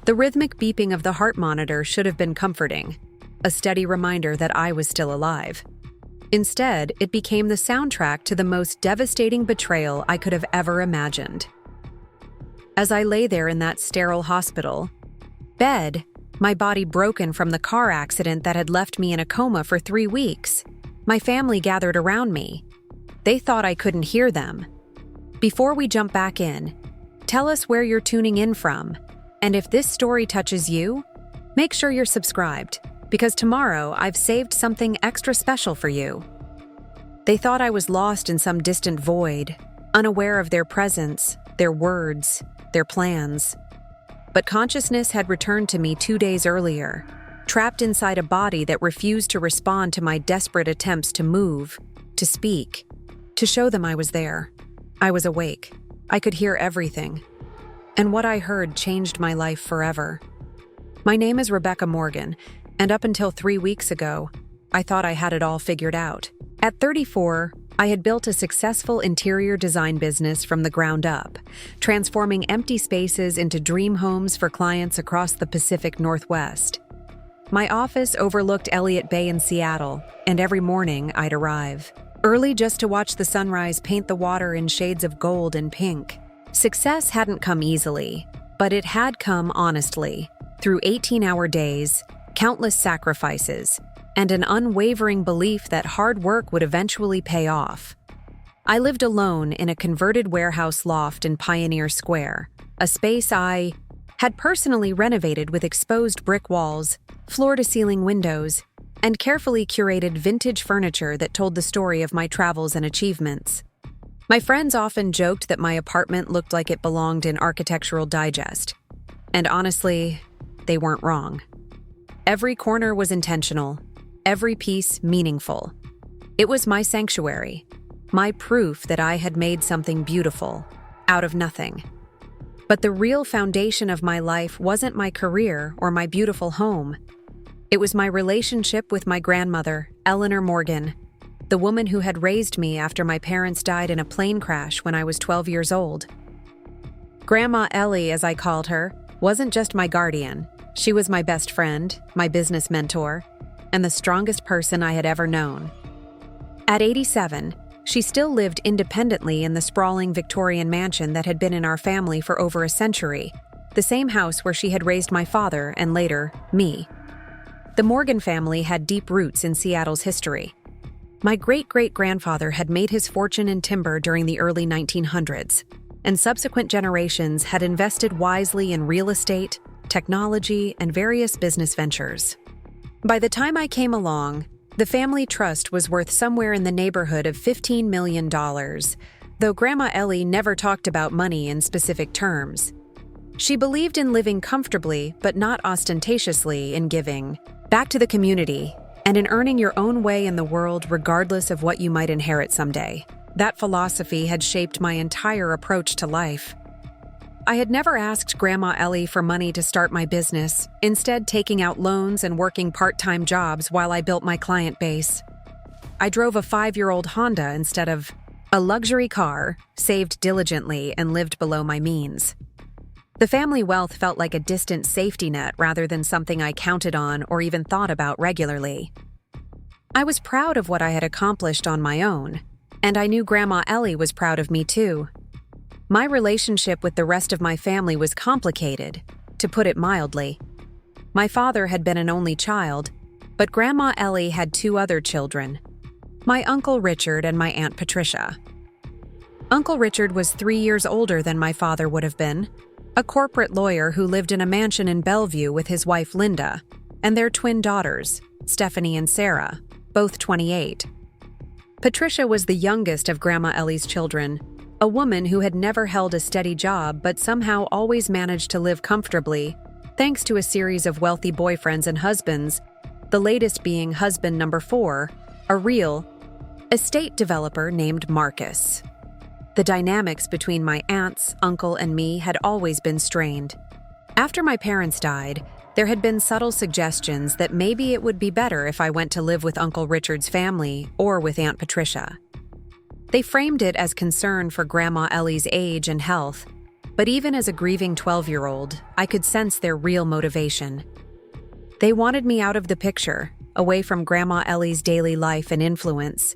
The rhythmic beeping of the heart monitor should have been comforting, a steady reminder that I was still alive. Instead, it became the soundtrack to the most devastating betrayal I could have ever imagined. As I lay there in that sterile hospital bed, my body broken from the car accident that had left me in a coma for 3 weeks, my family gathered around me. They thought I couldn't hear them. Before we jump back in, tell us where you're tuning in from, and if this story touches you, make sure you're subscribed, because tomorrow I've saved something extra special for you. They thought I was lost in some distant void, unaware of their presence, their words, their plans. But consciousness had returned to me 2 days earlier, trapped inside a body that refused to respond to my desperate attempts to move, to speak, to show them I was there. I was awake. I could hear everything. And what I heard changed my life forever. My name is Rebecca Morgan, and up until 3 weeks ago, I thought I had it all figured out. At 34, I had built a successful interior design business from the ground up, transforming empty spaces into dream homes for clients across the Pacific Northwest. My office overlooked Elliott Bay in Seattle, and every morning I'd arrive, early just to watch the sunrise paint the water in shades of gold and pink. Success hadn't come easily, but it had come honestly, through 18-hour days, countless sacrifices, and an unwavering belief that hard work would eventually pay off. I lived alone in a converted warehouse loft in Pioneer Square, a space I had personally renovated with exposed brick walls, floor-to-ceiling windows, and carefully curated vintage furniture that told the story of my travels and achievements. My friends often joked that my apartment looked like it belonged in Architectural Digest, and honestly, they weren't wrong. Every corner was intentional, every piece meaningful. It was my sanctuary, my proof that I had made something beautiful, out of nothing. But the real foundation of my life wasn't my career or my beautiful home. It was my relationship with my grandmother, Eleanor Morgan, the woman who had raised me after my parents died in a plane crash when I was 12 years old. Grandma Ellie, as I called her, wasn't just my guardian. She was my best friend, my business mentor, and the strongest person I had ever known. At 87, she still lived independently in the sprawling Victorian mansion that had been in our family for over a century, the same house where she had raised my father and later, me. The Morgan family had deep roots in Seattle's history. My great-great-grandfather had made his fortune in timber during the early 1900s, and subsequent generations had invested wisely in real estate, technology, and various business ventures. By the time I came along, the family trust was worth somewhere in the neighborhood of $15 million, though Grandma Ellie never talked about money in specific terms. She believed in living comfortably, but not ostentatiously, in giving back to the community, and in earning your own way in the world regardless of what you might inherit someday. That philosophy had shaped my entire approach to life. I had never asked Grandma Ellie for money to start my business, instead taking out loans and working part-time jobs while I built my client base. I drove a 5-year-old Honda instead of a luxury car, saved diligently, and lived below my means. The family wealth felt like a distant safety net rather than something I counted on or even thought about regularly. I was proud of what I had accomplished on my own, and I knew Grandma Ellie was proud of me too. My relationship with the rest of my family was complicated, to put it mildly. My father had been an only child, but Grandma Ellie had 2 other children, my Uncle Richard and my Aunt Patricia. Uncle Richard was 3 years older than my father would have been, a corporate lawyer who lived in a mansion in Bellevue with his wife Linda, and their twin daughters, Stephanie and Sarah, both 28. Patricia was the youngest of Grandma Ellie's children, a woman who had never held a steady job but somehow always managed to live comfortably, thanks to a series of wealthy boyfriends and husbands, the latest being husband number 4, a real estate developer named Marcus. The dynamics between my aunts, uncle, and me had always been strained. After my parents died, there had been subtle suggestions that maybe it would be better if I went to live with Uncle Richard's family or with Aunt Patricia. They framed it as concern for Grandma Ellie's age and health, But even as a grieving 12-year-old, I could sense their real motivation. They wanted me out of the picture, away from Grandma Ellie's daily life and influence.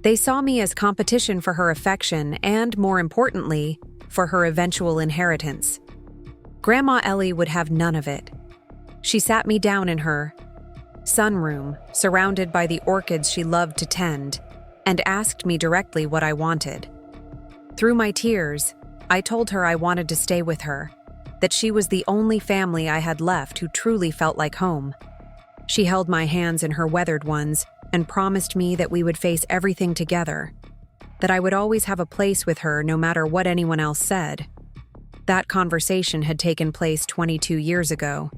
They saw me as competition for her affection and, more importantly, for her eventual inheritance. Grandma Ellie would have none of it. She sat me down in her sunroom, surrounded by the orchids she loved to tend, and asked me directly what I wanted. Through my tears, I told her I wanted to stay with her, that she was the only family I had left who truly felt like home. She held my hands in her weathered ones and promised me that we would face everything together, that I would always have a place with her no matter what anyone else said. That conversation had taken place 22 years ago,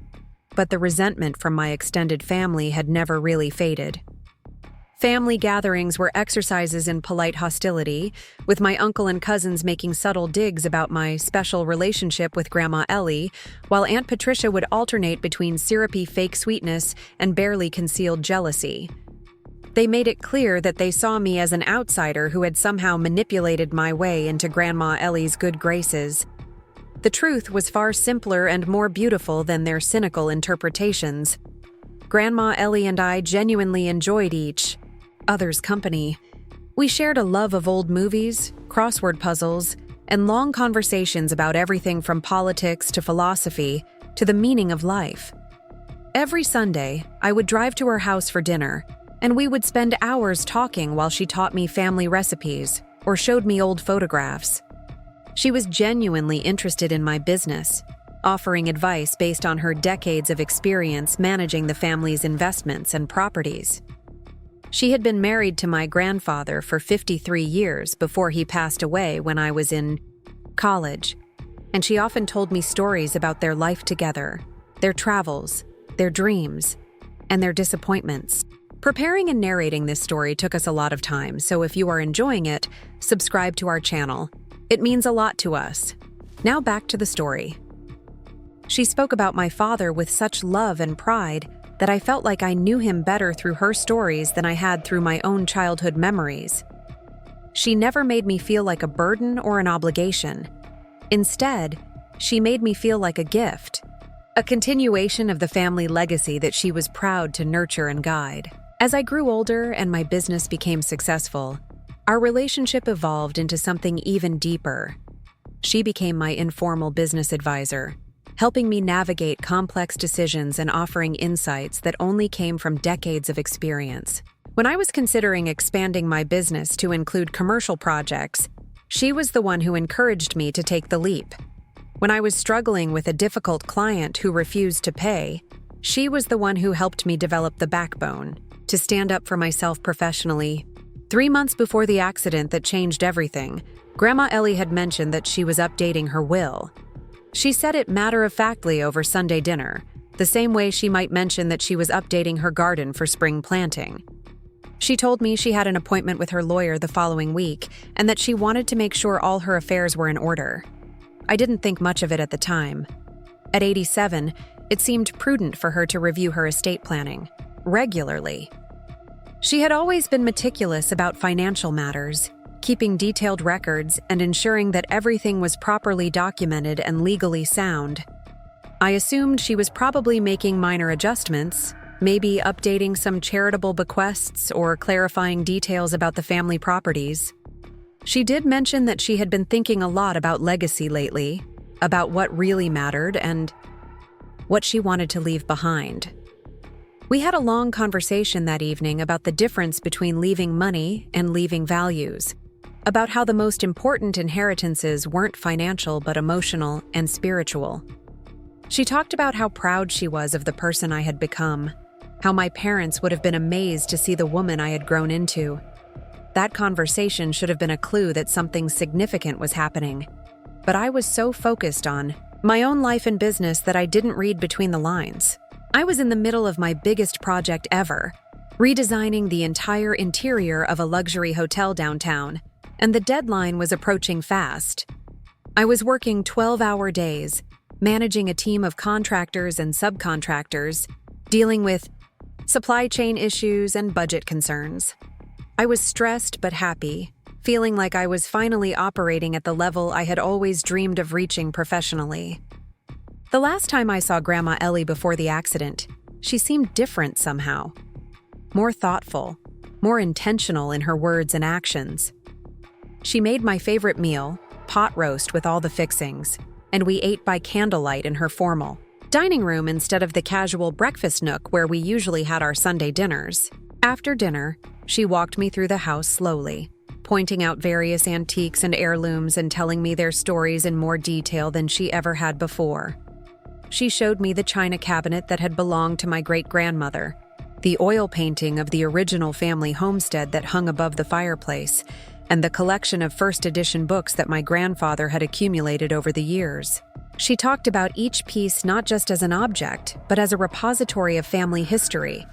but the resentment from my extended family had never really faded. Family gatherings were exercises in polite hostility, with my uncle and cousins making subtle digs about my special relationship with Grandma Ellie, while Aunt Patricia would alternate between syrupy fake sweetness and barely concealed jealousy. They made it clear that they saw me as an outsider who had somehow manipulated my way into Grandma Ellie's good graces. The truth was far simpler and more beautiful than their cynical interpretations. Grandma Ellie and I genuinely enjoyed each other's company. We shared a love of old movies, crossword puzzles, and long conversations about everything from politics to philosophy to the meaning of life. Every Sunday, I would drive to her house for dinner, and we would spend hours talking while she taught me family recipes or showed me old photographs. She was genuinely interested in my business, offering advice based on her decades of experience managing the family's investments and properties. She had been married to my grandfather for 53 years before he passed away when I was in college, and she often told me stories about their life together, their travels, their dreams, and their disappointments. Preparing and narrating this story took us a lot of time, so if you are enjoying it, subscribe to our channel. It means a lot to us. Now back to the story. She spoke about my father with such love and pride that I felt like I knew him better through her stories than I had through my own childhood memories. She never made me feel like a burden or an obligation. Instead, she made me feel like a gift, a continuation of the family legacy that she was proud to nurture and guide. As I grew older and my business became successful, our relationship evolved into something even deeper. She became my informal business advisor, helping me navigate complex decisions and offering insights that only came from decades of experience. When I was considering expanding my business to include commercial projects, she was the one who encouraged me to take the leap. When I was struggling with a difficult client who refused to pay, she was the one who helped me develop the backbone to stand up for myself professionally. 3 months before the accident that changed everything, Grandma Ellie had mentioned that she was updating her will. She said it matter-of-factly over Sunday dinner, the same way she might mention that she was updating her garden for spring planting. She told me she had an appointment with her lawyer the following week and that she wanted to make sure all her affairs were in order. I didn't think much of it at the time. At 87, it seemed prudent for her to review her estate planning regularly. She had always been meticulous about financial matters, keeping detailed records and ensuring that everything was properly documented and legally sound. I assumed she was probably making minor adjustments, maybe updating some charitable bequests or clarifying details about the family properties. She did mention that she had been thinking a lot about legacy lately, about what really mattered and what she wanted to leave behind. We had a long conversation that evening about the difference between leaving money and leaving values, about how the most important inheritances weren't financial but emotional and spiritual. She talked about how proud she was of the person I had become, how my parents would have been amazed to see the woman I had grown into. That conversation should have been a clue that something significant was happening, but I was so focused on my own life and business that I didn't read between the lines. I was in the middle of my biggest project ever, redesigning the entire interior of a luxury hotel downtown, and the deadline was approaching fast. I was working 12-hour days, managing a team of contractors and subcontractors, dealing with supply chain issues and budget concerns. I was stressed but happy, feeling like I was finally operating at the level I had always dreamed of reaching professionally. The last time I saw Grandma Ellie before the accident, she seemed different somehow. More thoughtful, more intentional in her words and actions. She made my favorite meal, pot roast with all the fixings, and we ate by candlelight in her formal dining room instead of the casual breakfast nook where we usually had our Sunday dinners. After dinner, she walked me through the house slowly, pointing out various antiques and heirlooms and telling me their stories in more detail than she ever had before. She showed me the china cabinet that had belonged to my great-grandmother, the oil painting of the original family homestead that hung above the fireplace, and the collection of first-edition books that my grandfather had accumulated over the years. She talked about each piece not just as an object, but as a repository of family history,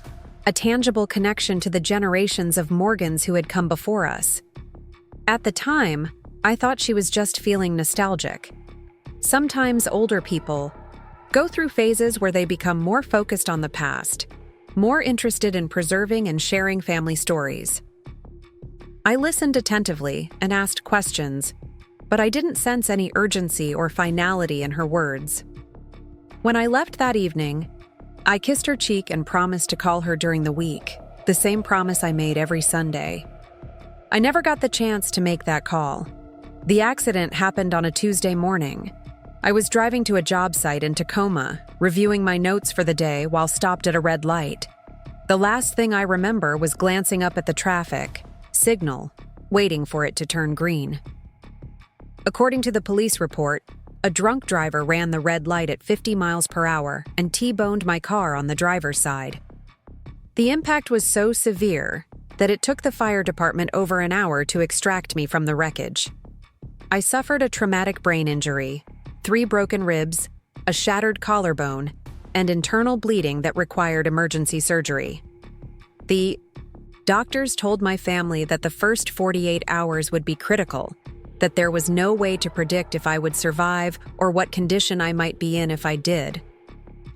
a tangible connection to the generations of Morgans who had come before us. At the time, I thought she was just feeling nostalgic. Sometimes older people go through phases where they become more focused on the past, more interested in preserving and sharing family stories. I listened attentively and asked questions, but I didn't sense any urgency or finality in her words. When I left that evening, I kissed her cheek and promised to call her during the week, the same promise I made every Sunday. I never got the chance to make that call. The accident happened on a Tuesday morning. I was driving to a job site in Tacoma, reviewing my notes for the day while stopped at a red light. The last thing I remember was glancing up at the traffic signal, waiting for it to turn green. According to the police report, a drunk driver ran the red light at 50 miles per hour and T-boned my car on the driver's side. The impact was so severe that it took the fire department over an hour to extract me from the wreckage. I suffered a traumatic brain injury, 3 broken ribs, a shattered collarbone, and internal bleeding that required emergency surgery. The doctors told my family that the first 48 hours would be critical, that there was no way to predict if I would survive or what condition I might be in if I did.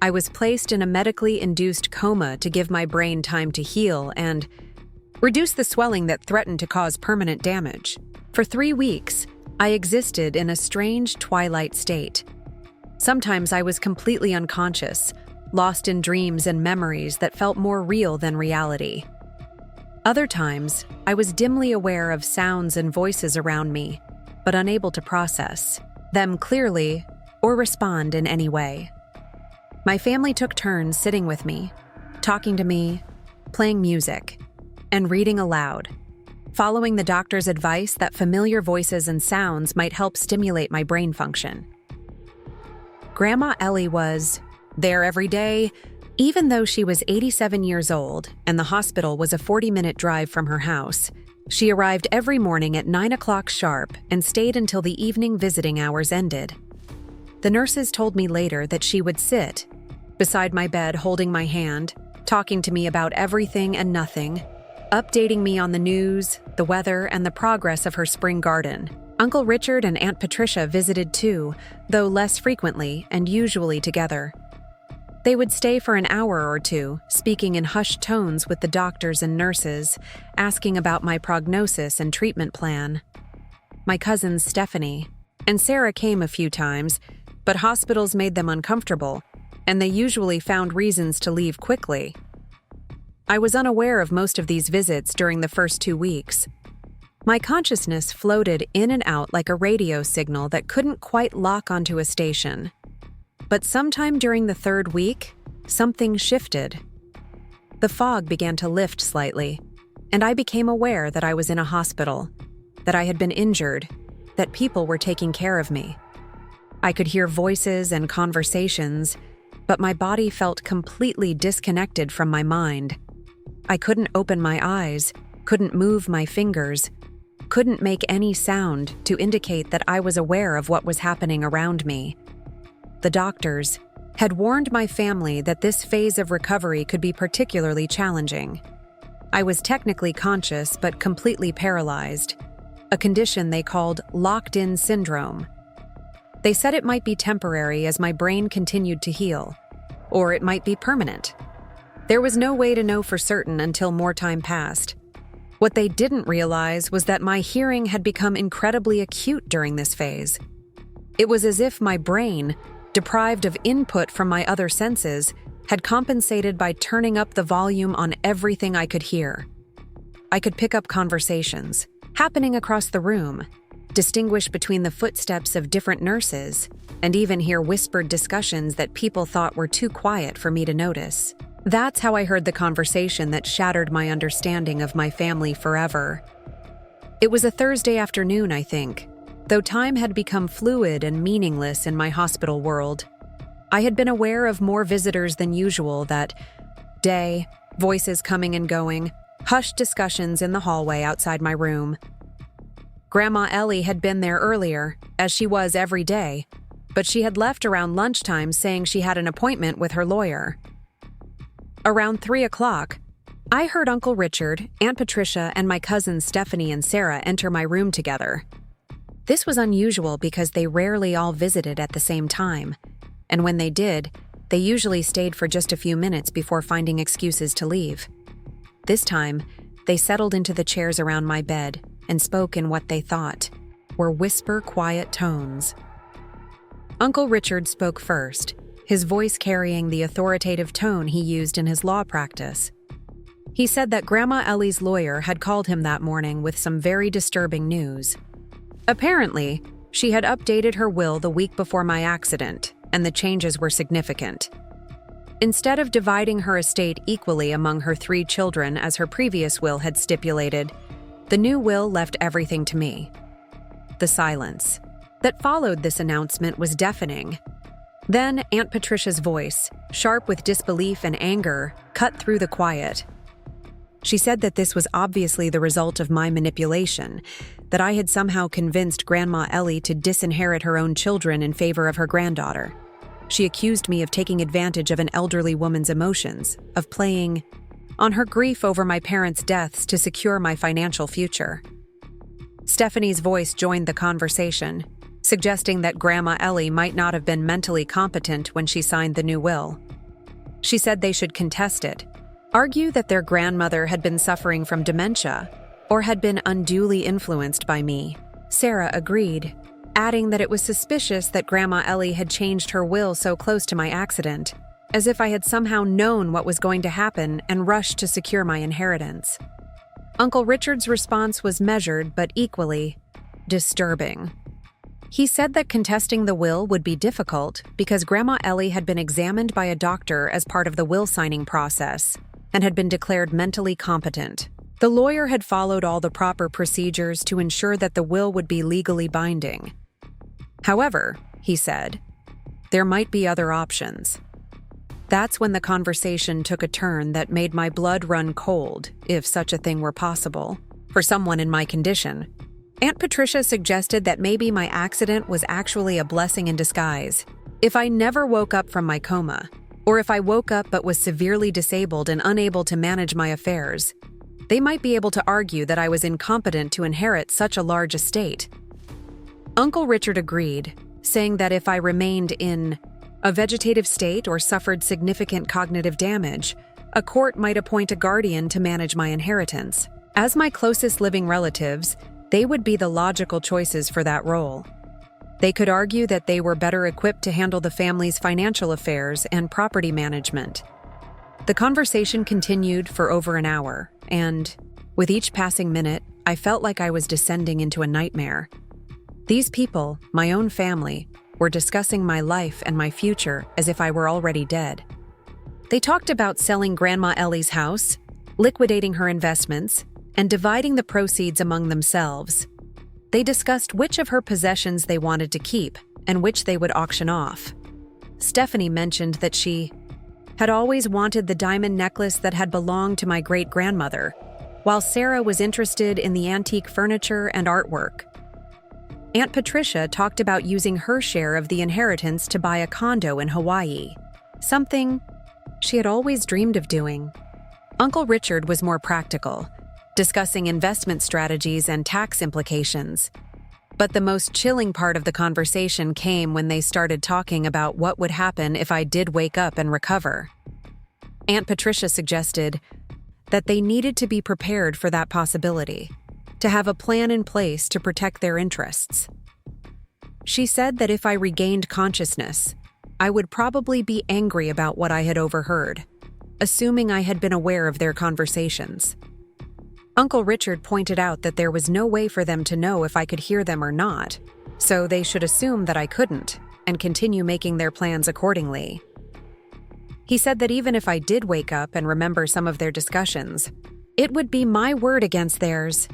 I was placed in a medically induced coma to give my brain time to heal and reduce the swelling that threatened to cause permanent damage. For 3 weeks, I existed in a strange twilight state. Sometimes I was completely unconscious, lost in dreams and memories that felt more real than reality. Other times, I was dimly aware of sounds and voices around me, but unable to process them clearly or respond in any way. My family took turns sitting with me, talking to me, playing music, and reading aloud, following the doctor's advice that familiar voices and sounds might help stimulate my brain function. Grandma Ellie was there every day, even though she was 87 years old and the hospital was a 40-minute drive from her house. She arrived every morning at 9 o'clock sharp and stayed until the evening visiting hours ended. The nurses told me later that she would sit beside my bed holding my hand, talking to me about everything and nothing, updating me on the news, the weather, and the progress of her spring garden. Uncle Richard and Aunt Patricia visited too, though less frequently and usually together. They would stay for an hour or two, speaking in hushed tones with the doctors and nurses, asking about my prognosis and treatment plan. My cousins Stephanie and Sarah came a few times, but hospitals made them uncomfortable, and they usually found reasons to leave quickly. I was unaware of most of these visits during the first 2 weeks. My consciousness floated in and out like a radio signal that couldn't quite lock onto a station. But sometime during the 3rd week, something shifted. The fog began to lift slightly, and I became aware that I was in a hospital, that I had been injured, that people were taking care of me. I could hear voices and conversations, but my body felt completely disconnected from my mind. I couldn't open my eyes, couldn't move my fingers, couldn't make any sound to indicate that I was aware of what was happening around me. The doctors had warned my family that this phase of recovery could be particularly challenging. I was technically conscious but completely paralyzed, a condition they called locked-in syndrome. They said it might be temporary as my brain continued to heal, or it might be permanent. There was no way to know for certain until more time passed. What they didn't realize was that my hearing had become incredibly acute during this phase. It was as if my brain, deprived of input from my other senses, had compensated by turning up the volume on everything I could hear. I could pick up conversations happening across the room, distinguish between the footsteps of different nurses, and even hear whispered discussions that people thought were too quiet for me to notice. That's how I heard the conversation that shattered my understanding of my family forever. It was a Thursday afternoon, I think, though time had become fluid and meaningless in my hospital world. I had been aware of more visitors than usual that day, voices coming and going, hushed discussions in the hallway outside my room. Grandma Ellie had been there earlier, as she was every day, but she had left around lunchtime saying she had an appointment with her lawyer. Around 3 o'clock, I heard Uncle Richard, Aunt Patricia, and my cousins Stephanie and Sarah enter my room together. This was unusual because they rarely all visited at the same time, and when they did, they usually stayed for just a few minutes before finding excuses to leave. This time, they settled into the chairs around my bed and spoke in what they thought were whisper-quiet tones. Uncle Richard spoke first, his voice carrying the authoritative tone he used in his law practice. He said that Grandma Ellie's lawyer had called him that morning with some very disturbing news. Apparently, she had updated her will the week before my accident, and the changes were significant. Instead of dividing her estate equally among her 3 children as her previous will had stipulated, the new will left everything to me. The silence that followed this announcement was deafening. Then Aunt Patricia's voice, sharp with disbelief and anger, cut through the quiet. She said that this was obviously the result of my manipulation, that I had somehow convinced Grandma Ellie to disinherit her own children in favor of her granddaughter. She accused me of taking advantage of an elderly woman's emotions, of playing on her grief over my parents' deaths to secure my financial future. Stephanie's voice joined the conversation, suggesting that Grandma Ellie might not have been mentally competent when she signed the new will. She said they should contest it, argue that their grandmother had been suffering from dementia or had been unduly influenced by me. Sarah agreed, adding that it was suspicious that Grandma Ellie had changed her will so close to my accident, as if I had somehow known what was going to happen and rushed to secure my inheritance. Uncle Richard's response was measured but equally disturbing. He said that contesting the will would be difficult because Grandma Ellie had been examined by a doctor as part of the will signing process and had been declared mentally competent. The lawyer had followed all the proper procedures to ensure that the will would be legally binding. However, he said, there might be other options. That's when the conversation took a turn that made my blood run cold, if such a thing were possible, for someone in my condition. Aunt Patricia suggested that maybe my accident was actually a blessing in disguise. If I never woke up from my coma, or if I woke up but was severely disabled and unable to manage my affairs, they might be able to argue that I was incompetent to inherit such a large estate. Uncle Richard agreed, saying that if I remained in a vegetative state or suffered significant cognitive damage, a court might appoint a guardian to manage my inheritance. As my closest living relatives, they would be the logical choices for that role. They could argue that they were better equipped to handle the family's financial affairs and property management. The conversation continued for over an hour, and with each passing minute, I felt like I was descending into a nightmare. These people, my own family, were discussing my life and my future as if I were already dead. They talked about selling Grandma Ellie's house, liquidating her investments, and dividing the proceeds among themselves. They discussed which of her possessions they wanted to keep and which they would auction off. Stephanie mentioned that she had always wanted the diamond necklace that had belonged to my great-grandmother, while Sarah was interested in the antique furniture and artwork. Aunt Patricia talked about using her share of the inheritance to buy a condo in Hawaii, something she had always dreamed of doing. Uncle Richard was more practical, discussing investment strategies and tax implications. But the most chilling part of the conversation came when they started talking about what would happen if I did wake up and recover. Aunt Patricia suggested, that they needed to be prepared for that possibility, to have a plan in place to protect their interests. She said that if I regained consciousness, I would probably be angry about what I had overheard, assuming I had been aware of their conversations. Uncle Richard pointed out that there was no way for them to know if I could hear them or not, so they should assume that I couldn't and continue making their plans accordingly. He said that even if I did wake up and remember some of their discussions, it would be my word against theirs.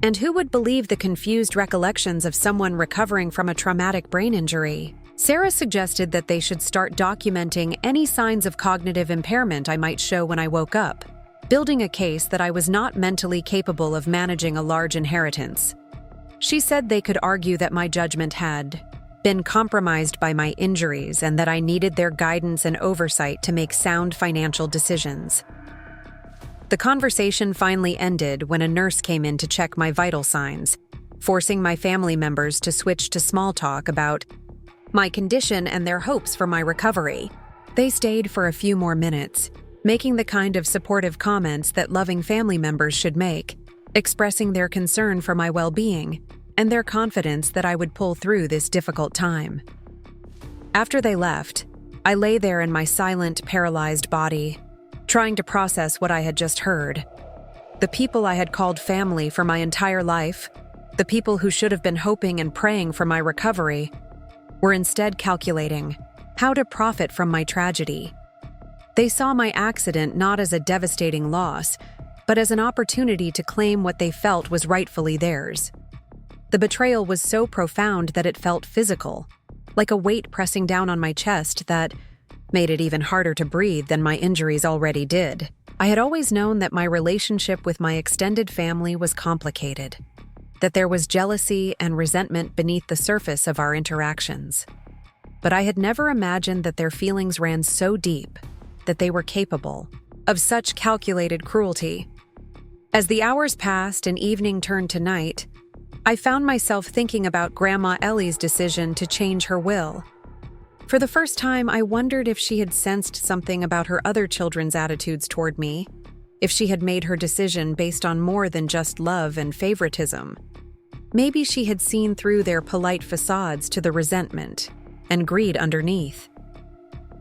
And who would believe the confused recollections of someone recovering from a traumatic brain injury? Sarah suggested that they should start documenting any signs of cognitive impairment I might show when I woke up, building a case that I was not mentally capable of managing a large inheritance. She said they could argue that my judgment had been compromised by my injuries and that I needed their guidance and oversight to make sound financial decisions. The conversation finally ended when a nurse came in to check my vital signs, forcing my family members to switch to small talk about my condition and their hopes for my recovery. They stayed for a few more minutes, making the kind of supportive comments that loving family members should make, expressing their concern for my well-being and their confidence that I would pull through this difficult time. After they left, I lay there in my silent, paralyzed body, trying to process what I had just heard. The people I had called family for my entire life, the people who should have been hoping and praying for my recovery, were instead calculating how to profit from my tragedy. They saw my accident not as a devastating loss, but as an opportunity to claim what they felt was rightfully theirs. The betrayal was so profound that it felt physical, like a weight pressing down on my chest that made it even harder to breathe than my injuries already did. I had always known that my relationship with my extended family was complicated, that there was jealousy and resentment beneath the surface of our interactions. But I had never imagined that their feelings ran so deep that they were capable of such calculated cruelty. As the hours passed and evening turned to night, I found myself thinking about Grandma Ellie's decision to change her will. For the first time, I wondered if she had sensed something about her other children's attitudes toward me, if she had made her decision based on more than just love and favoritism. Maybe she had seen through their polite facades to the resentment and greed underneath.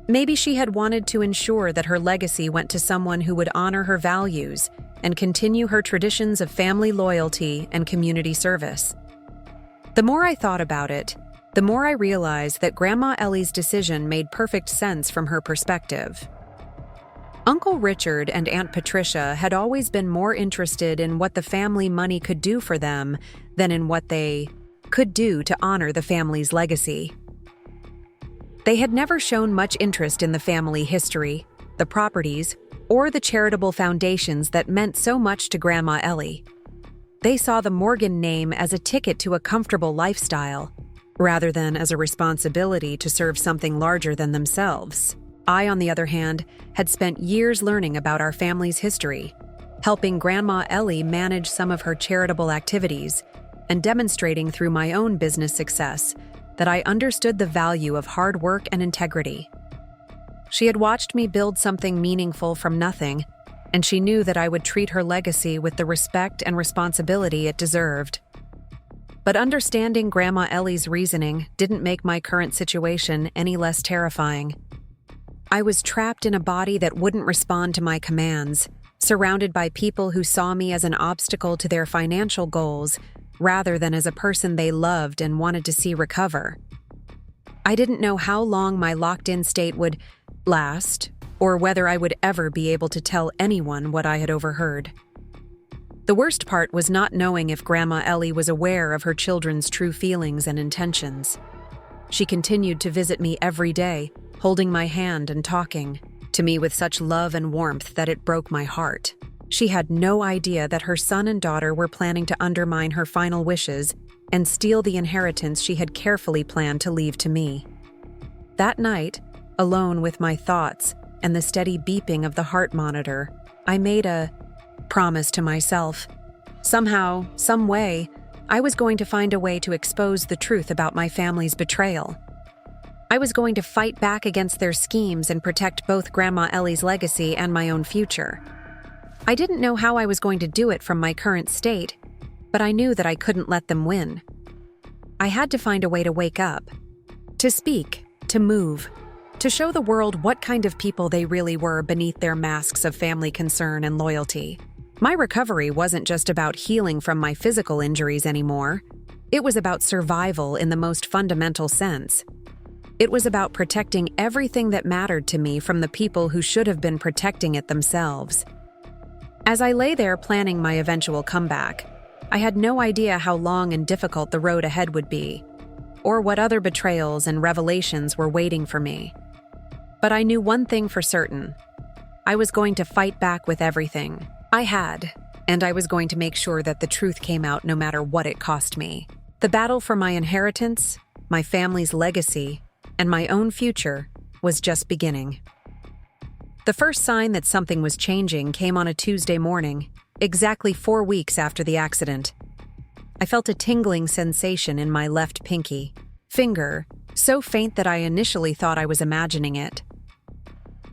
Maybe she had wanted to ensure that her legacy went to someone who would honor her values and continue her traditions of family loyalty and community service. The more I thought about it, the more I realized that Grandma Ellie's decision made perfect sense from her perspective. Uncle Richard and Aunt Patricia had always been more interested in what the family money could do for them than in what they could do to honor the family's legacy. They had never shown much interest in the family history, the properties, or the charitable foundations that meant so much to Grandma Ellie. They saw the Morgan name as a ticket to a comfortable lifestyle, rather than as a responsibility to serve something larger than themselves. I, on the other hand, had spent years learning about our family's history, helping Grandma Ellie manage some of her charitable activities, and demonstrating through my own business success that I understood the value of hard work and integrity. She had watched me build something meaningful from nothing, and she knew that I would treat her legacy with the respect and responsibility it deserved. But understanding Grandma Ellie's reasoning didn't make my current situation any less terrifying. I was trapped in a body that wouldn't respond to my commands, surrounded by people who saw me as an obstacle to their financial goals rather than as a person they loved and wanted to see recover. I didn't know how long my locked-in state would last, or whether I would ever be able to tell anyone what I had overheard. The worst part was not knowing if Grandma Ellie was aware of her children's true feelings and intentions. She continued to visit me every day, holding my hand and talking to me with such love and warmth that it broke my heart. She had no idea that her son and daughter were planning to undermine her final wishes and steal the inheritance she had carefully planned to leave to me. That night, alone with my thoughts and the steady beeping of the heart monitor, I made a promise to myself. Somehow, some way, I was going to find a way to expose the truth about my family's betrayal. I was going to fight back against their schemes and protect both Grandma Ellie's legacy and my own future. I didn't know how I was going to do it from my current state, but I knew that I couldn't let them win. I had to find a way to wake up, to speak, to move, to show the world what kind of people they really were beneath their masks of family concern and loyalty. My recovery wasn't just about healing from my physical injuries anymore. It was about survival in the most fundamental sense. It was about protecting everything that mattered to me from the people who should have been protecting it themselves. As I lay there planning my eventual comeback, I had no idea how long and difficult the road ahead would be, or what other betrayals and revelations were waiting for me. But I knew one thing for certain. I was going to fight back with everything I had, and I was going to make sure that the truth came out no matter what it cost me. The battle for my inheritance, my family's legacy, and my own future was just beginning. The first sign that something was changing came on a Tuesday morning, exactly 4 weeks after the accident. I felt a tingling sensation in my left pinky finger, so faint that I initially thought I was imagining it.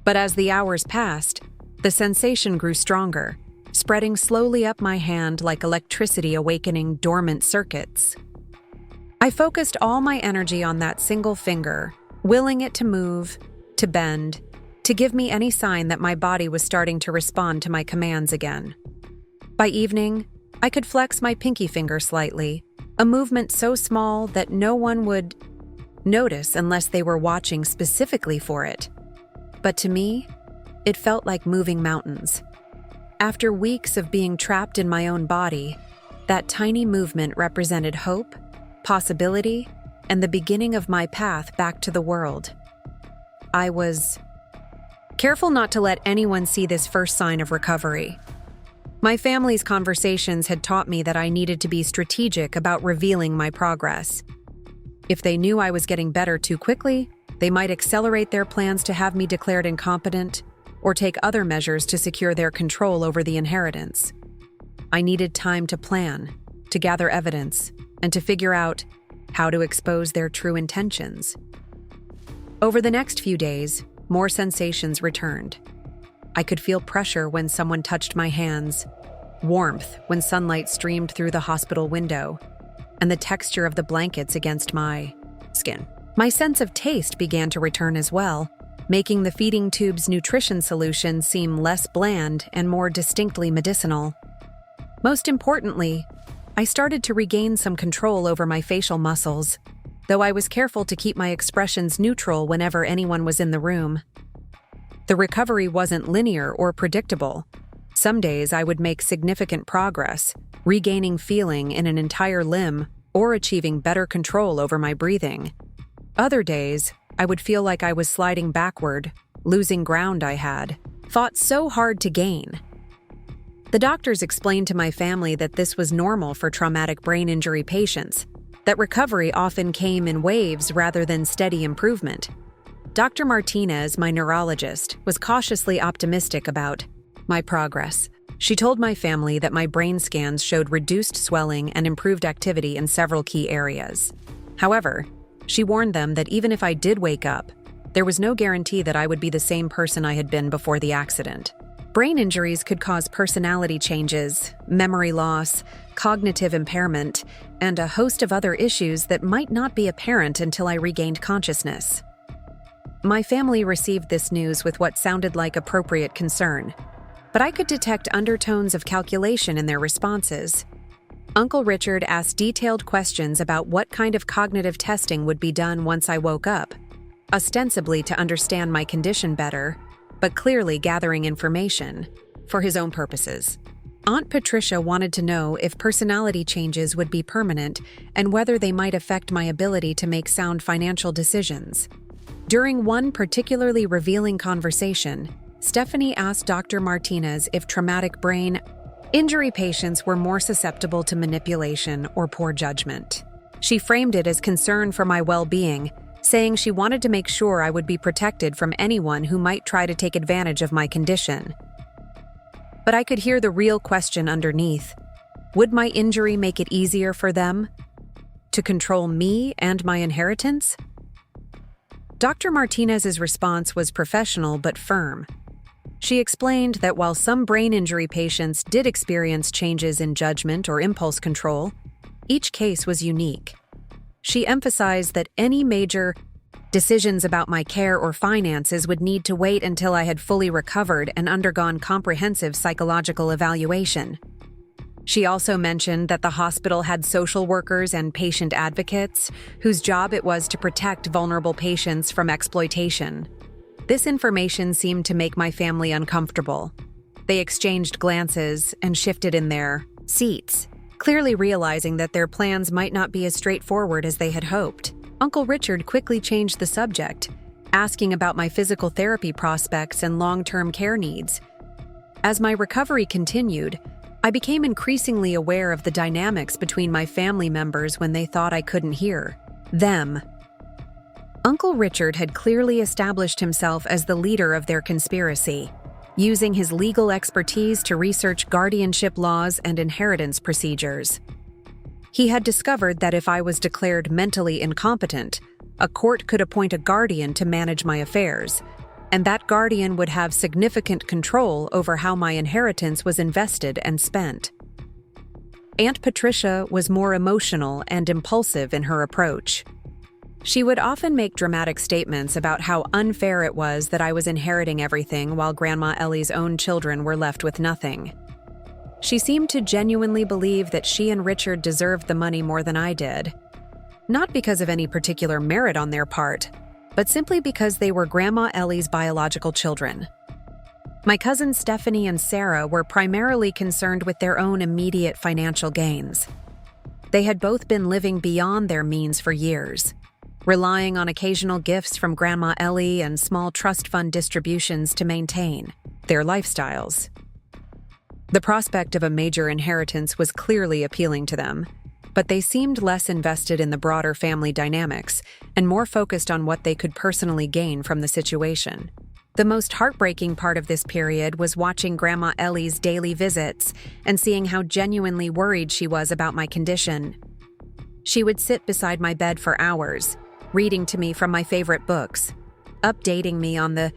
But as the hours passed, the sensation grew stronger, spreading slowly up my hand like electricity awakening dormant circuits. I focused all my energy on that single finger, willing it to move, to bend, to give me any sign that my body was starting to respond to my commands again. By evening, I could flex my pinky finger slightly, a movement so small that no one would notice unless they were watching specifically for it. But to me, it felt like moving mountains. After weeks of being trapped in my own body, that tiny movement represented hope, possibility, and the beginning of my path back to the world. I was careful not to let anyone see this first sign of recovery. My family's conversations had taught me that I needed to be strategic about revealing my progress. If they knew I was getting better too quickly, they might accelerate their plans to have me declared incompetent or take other measures to secure their control over the inheritance. I needed time to plan, to gather evidence, and to figure out how to expose their true intentions. Over the next few days, more sensations returned. I could feel pressure when someone touched my hands, warmth when sunlight streamed through the hospital window, and the texture of the blankets against my skin. My sense of taste began to return as well, making the feeding tube's nutrition solution seem less bland and more distinctly medicinal. Most importantly, I started to regain some control over my facial muscles, though I was careful to keep my expressions neutral whenever anyone was in the room. The recovery wasn't linear or predictable. Some days I would make significant progress, regaining feeling in an entire limb or achieving better control over my breathing. Other days, I would feel like I was sliding backward, losing ground I had fought so hard to gain. The doctors explained to my family that this was normal for traumatic brain injury patients, that recovery often came in waves rather than steady improvement. Dr. Martinez, my neurologist, was cautiously optimistic about my progress. She told my family that my brain scans showed reduced swelling and improved activity in several key areas. However, she warned them that even if I did wake up, there was no guarantee that I would be the same person I had been before the accident. Brain injuries could cause personality changes, memory loss, cognitive impairment, and a host of other issues that might not be apparent until I regained consciousness. My family received this news with what sounded like appropriate concern, but I could detect undertones of calculation in their responses. Uncle Richard asked detailed questions about what kind of cognitive testing would be done once I woke up, ostensibly to understand my condition better, but clearly gathering information for his own purposes. Aunt Patricia wanted to know if personality changes would be permanent and whether they might affect my ability to make sound financial decisions. During one particularly revealing conversation, Stephanie asked Dr. Martinez if traumatic brain injury patients were more susceptible to manipulation or poor judgment. She framed it as concern for my well-being, saying she wanted to make sure I would be protected from anyone who might try to take advantage of my condition. But I could hear the real question underneath. Would my injury make it easier for them to control me and my inheritance? Dr. Martinez's response was professional but firm. She explained that while some brain injury patients did experience changes in judgment or impulse control, each case was unique. She emphasized that any major decisions about my care or finances would need to wait until I had fully recovered and undergone comprehensive psychological evaluation. She also mentioned that the hospital had social workers and patient advocates whose job it was to protect vulnerable patients from exploitation. This information seemed to make my family uncomfortable. They exchanged glances and shifted in their seats, clearly realizing that their plans might not be as straightforward as they had hoped. Uncle Richard quickly changed the subject, asking about my physical therapy prospects and long-term care needs. As my recovery continued, I became increasingly aware of the dynamics between my family members when they thought I couldn't hear them. Uncle Richard had clearly established himself as the leader of their conspiracy, using his legal expertise to research guardianship laws and inheritance procedures. He had discovered that if I was declared mentally incompetent, a court could appoint a guardian to manage my affairs, and that guardian would have significant control over how my inheritance was invested and spent. Aunt Patricia was more emotional and impulsive in her approach. She would often make dramatic statements about how unfair it was that I was inheriting everything while Grandma Ellie's own children were left with nothing. She seemed to genuinely believe that she and Richard deserved the money more than I did, not because of any particular merit on their part, but simply because they were Grandma Ellie's biological children. My cousins Stephanie and Sarah were primarily concerned with their own immediate financial gains. They had both been living beyond their means for years, relying on occasional gifts from Grandma Ellie and small trust fund distributions to maintain their lifestyles. The prospect of a major inheritance was clearly appealing to them, but they seemed less invested in the broader family dynamics and more focused on what they could personally gain from the situation. The most heartbreaking part of this period was watching Grandma Ellie's daily visits and seeing how genuinely worried she was about my condition. She would sit beside my bed for hours, reading to me from my favorite books, updating me on the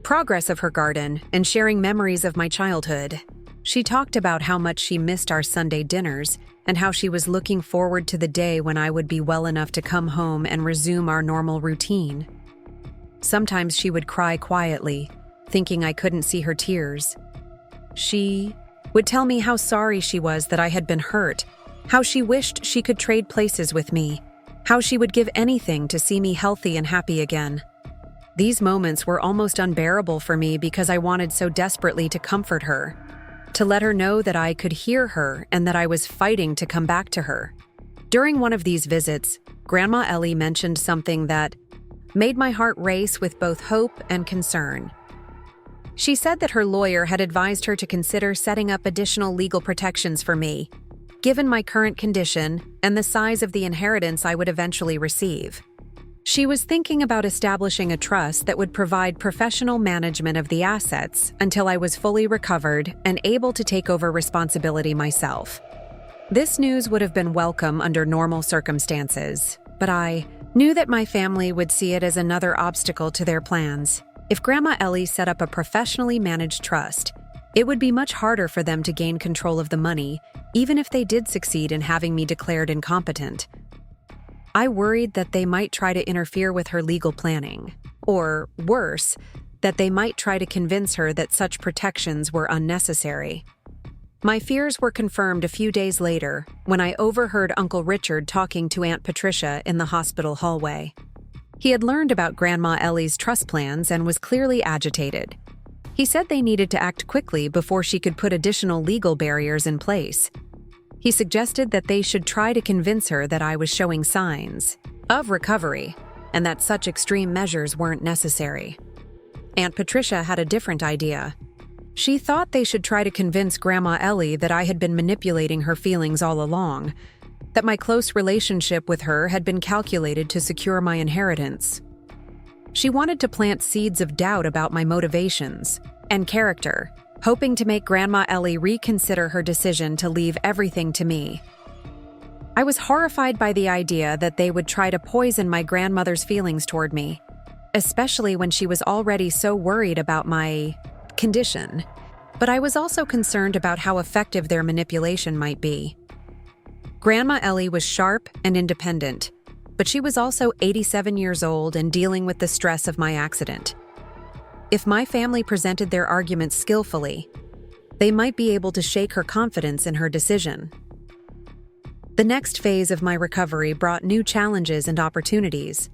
progress of her garden, and sharing memories of my childhood. She talked about how much she missed our Sunday dinners and how she was looking forward to the day when I would be well enough to come home and resume our normal routine. Sometimes she would cry quietly, thinking I couldn't see her tears. She would tell me how sorry she was that I had been hurt, how she wished she could trade places with me, how she would give anything to see me healthy and happy again. These moments were almost unbearable for me because I wanted so desperately to comfort her, to let her know that I could hear her and that I was fighting to come back to her. During one of these visits, Grandma Ellie mentioned something that made my heart race with both hope and concern. She said that her lawyer had advised her to consider setting up additional legal protections for me, given my current condition and the size of the inheritance I would eventually receive. She was thinking about establishing a trust that would provide professional management of the assets until I was fully recovered and able to take over responsibility myself. This news would have been welcome under normal circumstances, but I knew that my family would see it as another obstacle to their plans. If Grandma Ellie set up a professionally managed trust, it would be much harder for them to gain control of the money, even if they did succeed in having me declared incompetent. I worried that they might try to interfere with her legal planning, or worse, that they might try to convince her that such protections were unnecessary. My fears were confirmed a few days later when I overheard Uncle Richard talking to Aunt Patricia in the hospital hallway. He had learned about Grandma Ellie's trust plans and was clearly agitated. He said they needed to act quickly before she could put additional legal barriers in place. He suggested that they should try to convince her that I was showing signs of recovery and that such extreme measures weren't necessary. Aunt Patricia had a different idea. She thought they should try to convince Grandma Ellie that I had been manipulating her feelings all along, that my close relationship with her had been calculated to secure my inheritance. She wanted to plant seeds of doubt about my motivations and character, hoping to make Grandma Ellie reconsider her decision to leave everything to me. I was horrified by the idea that they would try to poison my grandmother's feelings toward me, especially when she was already so worried about my condition, but I was also concerned about how effective their manipulation might be. Grandma Ellie was sharp and independent, but she was also 87 years old and dealing with the stress of my accident. If my family presented their arguments skillfully, they might be able to shake her confidence in her decision. The next phase of my recovery brought new challenges and opportunities.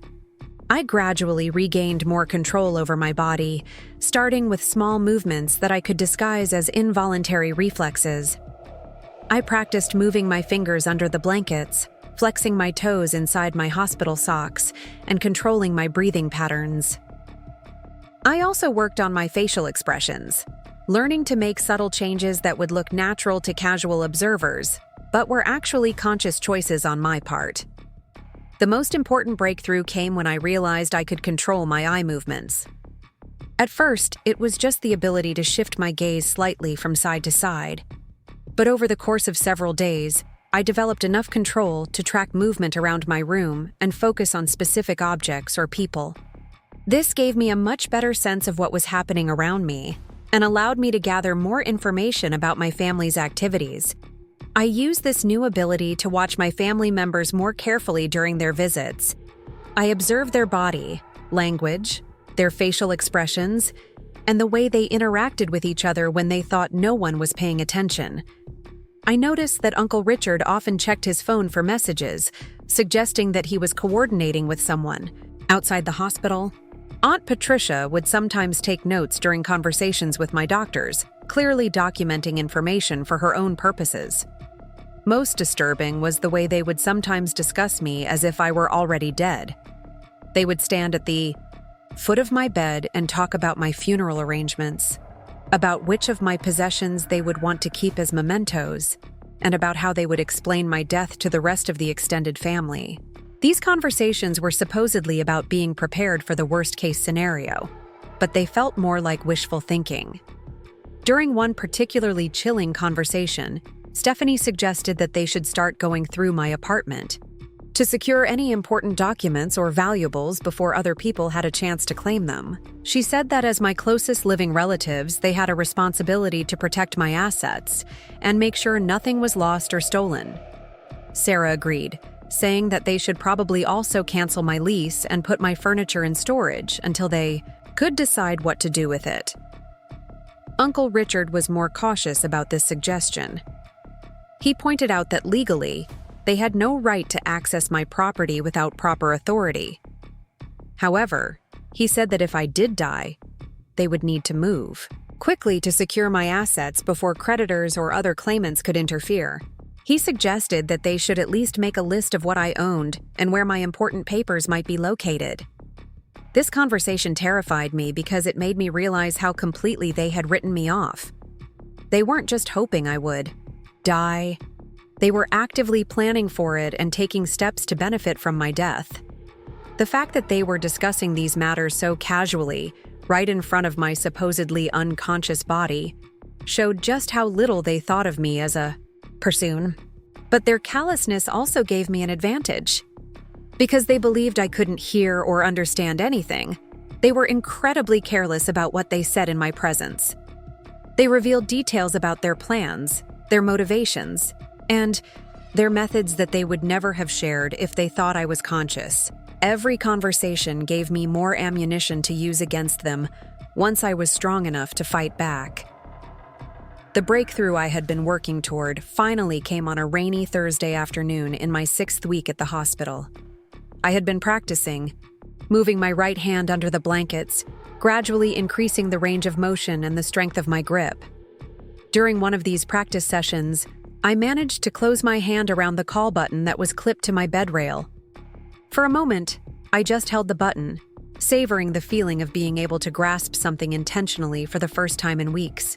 I gradually regained more control over my body, starting with small movements that I could disguise as involuntary reflexes. I practiced moving my fingers under the blankets, flexing my toes inside my hospital socks, and controlling my breathing patterns. I also worked on my facial expressions, learning to make subtle changes that would look natural to casual observers, but were actually conscious choices on my part. The most important breakthrough came when I realized I could control my eye movements. At first, it was just the ability to shift my gaze slightly from side to side. But over the course of several days, I developed enough control to track movement around my room and focus on specific objects or people. This gave me a much better sense of what was happening around me and allowed me to gather more information about my family's activities. I used this new ability to watch my family members more carefully during their visits. I observed their body, language, their facial expressions, and the way they interacted with each other when they thought no one was paying attention. I noticed that Uncle Richard often checked his phone for messages, suggesting that he was coordinating with someone. Outside the hospital, Aunt Patricia would sometimes take notes during conversations with my doctors, clearly documenting information for her own purposes. Most disturbing was the way they would sometimes discuss me as if I were already dead. They would stand at the foot of my bed and talk about my funeral arrangements, about which of my possessions they would want to keep as mementos, and about how they would explain my death to the rest of the extended family. These conversations were supposedly about being prepared for the worst-case scenario, but they felt more like wishful thinking. During one particularly chilling conversation, Stephanie suggested that they should start going through my apartment to secure any important documents or valuables before other people had a chance to claim them. She said that as my closest living relatives, they had a responsibility to protect my assets and make sure nothing was lost or stolen. Sarah agreed, saying that they should probably also cancel my lease and put my furniture in storage until they could decide what to do with it. Uncle Richard was more cautious about this suggestion. He pointed out that legally, they had no right to access my property without proper authority. However, he said that if I did die, they would need to move quickly to secure my assets before creditors or other claimants could interfere. He suggested that they should at least make a list of what I owned and where my important papers might be located. This conversation terrified me because it made me realize how completely they had written me off. They weren't just hoping I would die. They were actively planning for it and taking steps to benefit from my death. The fact that they were discussing these matters so casually, right in front of my supposedly unconscious body, showed just how little they thought of me as a person. But their callousness also gave me an advantage. Because they believed I couldn't hear or understand anything, they were incredibly careless about what they said in my presence. They revealed details about their plans, their motivations, and their methods that they would never have shared if they thought I was conscious. Every conversation gave me more ammunition to use against them once I was strong enough to fight back. The breakthrough I had been working toward finally came on a rainy Thursday afternoon in my 6th week at the hospital. I had been practicing, moving my right hand under the blankets, gradually increasing the range of motion and the strength of my grip. During one of these practice sessions, I managed to close my hand around the call button that was clipped to my bed rail. For a moment, I just held the button, savoring the feeling of being able to grasp something intentionally for the first time in weeks.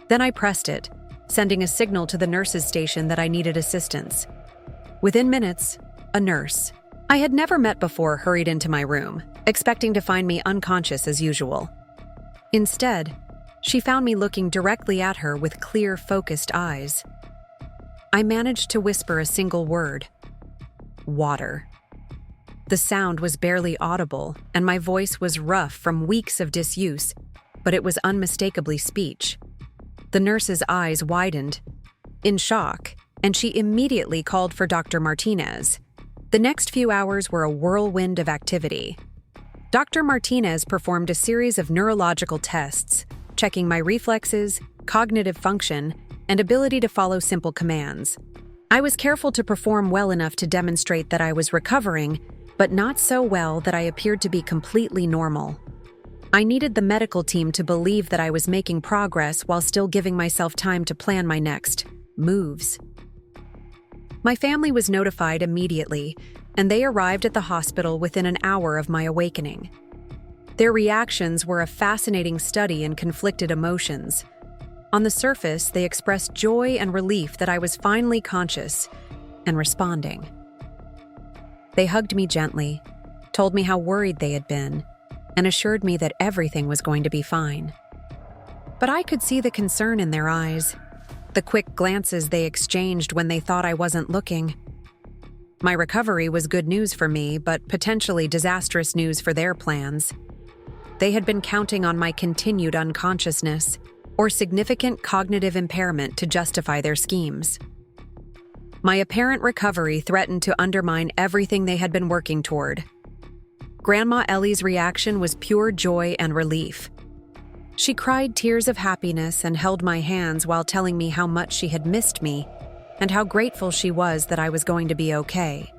Then I pressed it, sending a signal to the nurse's station that I needed assistance. Within minutes, a nurse I had never met before hurried into my room, expecting to find me unconscious as usual. Instead, she found me looking directly at her with clear, focused eyes. I managed to whisper a single word: water. The sound was barely audible, and my voice was rough from weeks of disuse, but it was unmistakably speech. The nurse's eyes widened, in shock, and she immediately called for Dr. Martinez. The next few hours were a whirlwind of activity. Dr. Martinez performed a series of neurological tests, checking my reflexes, cognitive function, and ability to follow simple commands. I was careful to perform well enough to demonstrate that I was recovering, but not so well that I appeared to be completely normal. I needed the medical team to believe that I was making progress while still giving myself time to plan my next moves. My family was notified immediately, and they arrived at the hospital within an hour of my awakening. Their reactions were a fascinating study in conflicted emotions. On the surface, they expressed joy and relief that I was finally conscious and responding. They hugged me gently, told me how worried they had been, and assured me that everything was going to be fine. But I could see the concern in their eyes, the quick glances they exchanged when they thought I wasn't looking. My recovery was good news for me, but potentially disastrous news for their plans. They had been counting on my continued unconsciousness or significant cognitive impairment to justify their schemes. My apparent recovery threatened to undermine everything they had been working toward. Grandma Ellie's reaction was pure joy and relief. She cried tears of happiness and held my hands while telling me how much she had missed me and how grateful she was that I was going to be okay.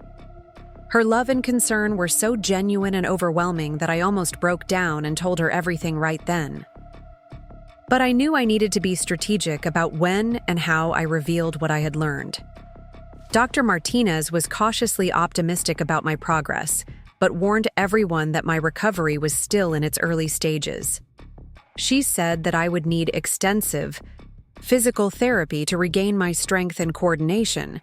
Her love and concern were so genuine and overwhelming that I almost broke down and told her everything right then. But I knew I needed to be strategic about when and how I revealed what I had learned. Dr. Martinez was cautiously optimistic about my progress, but warned everyone that my recovery was still in its early stages. She said that I would need extensive physical therapy to regain my strength and coordination,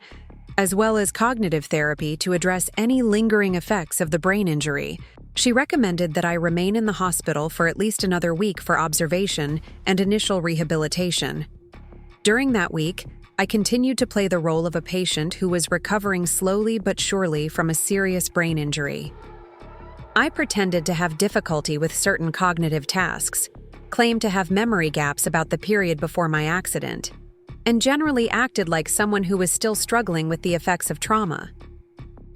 as well as cognitive therapy to address any lingering effects of the brain injury. She recommended that I remain in the hospital for at least another week for observation and initial rehabilitation. During that week, I continued to play the role of a patient who was recovering slowly but surely from a serious brain injury. I pretended to have difficulty with certain cognitive tasks, claimed to have memory gaps about the period before my accident, and generally acted like someone who was still struggling with the effects of trauma.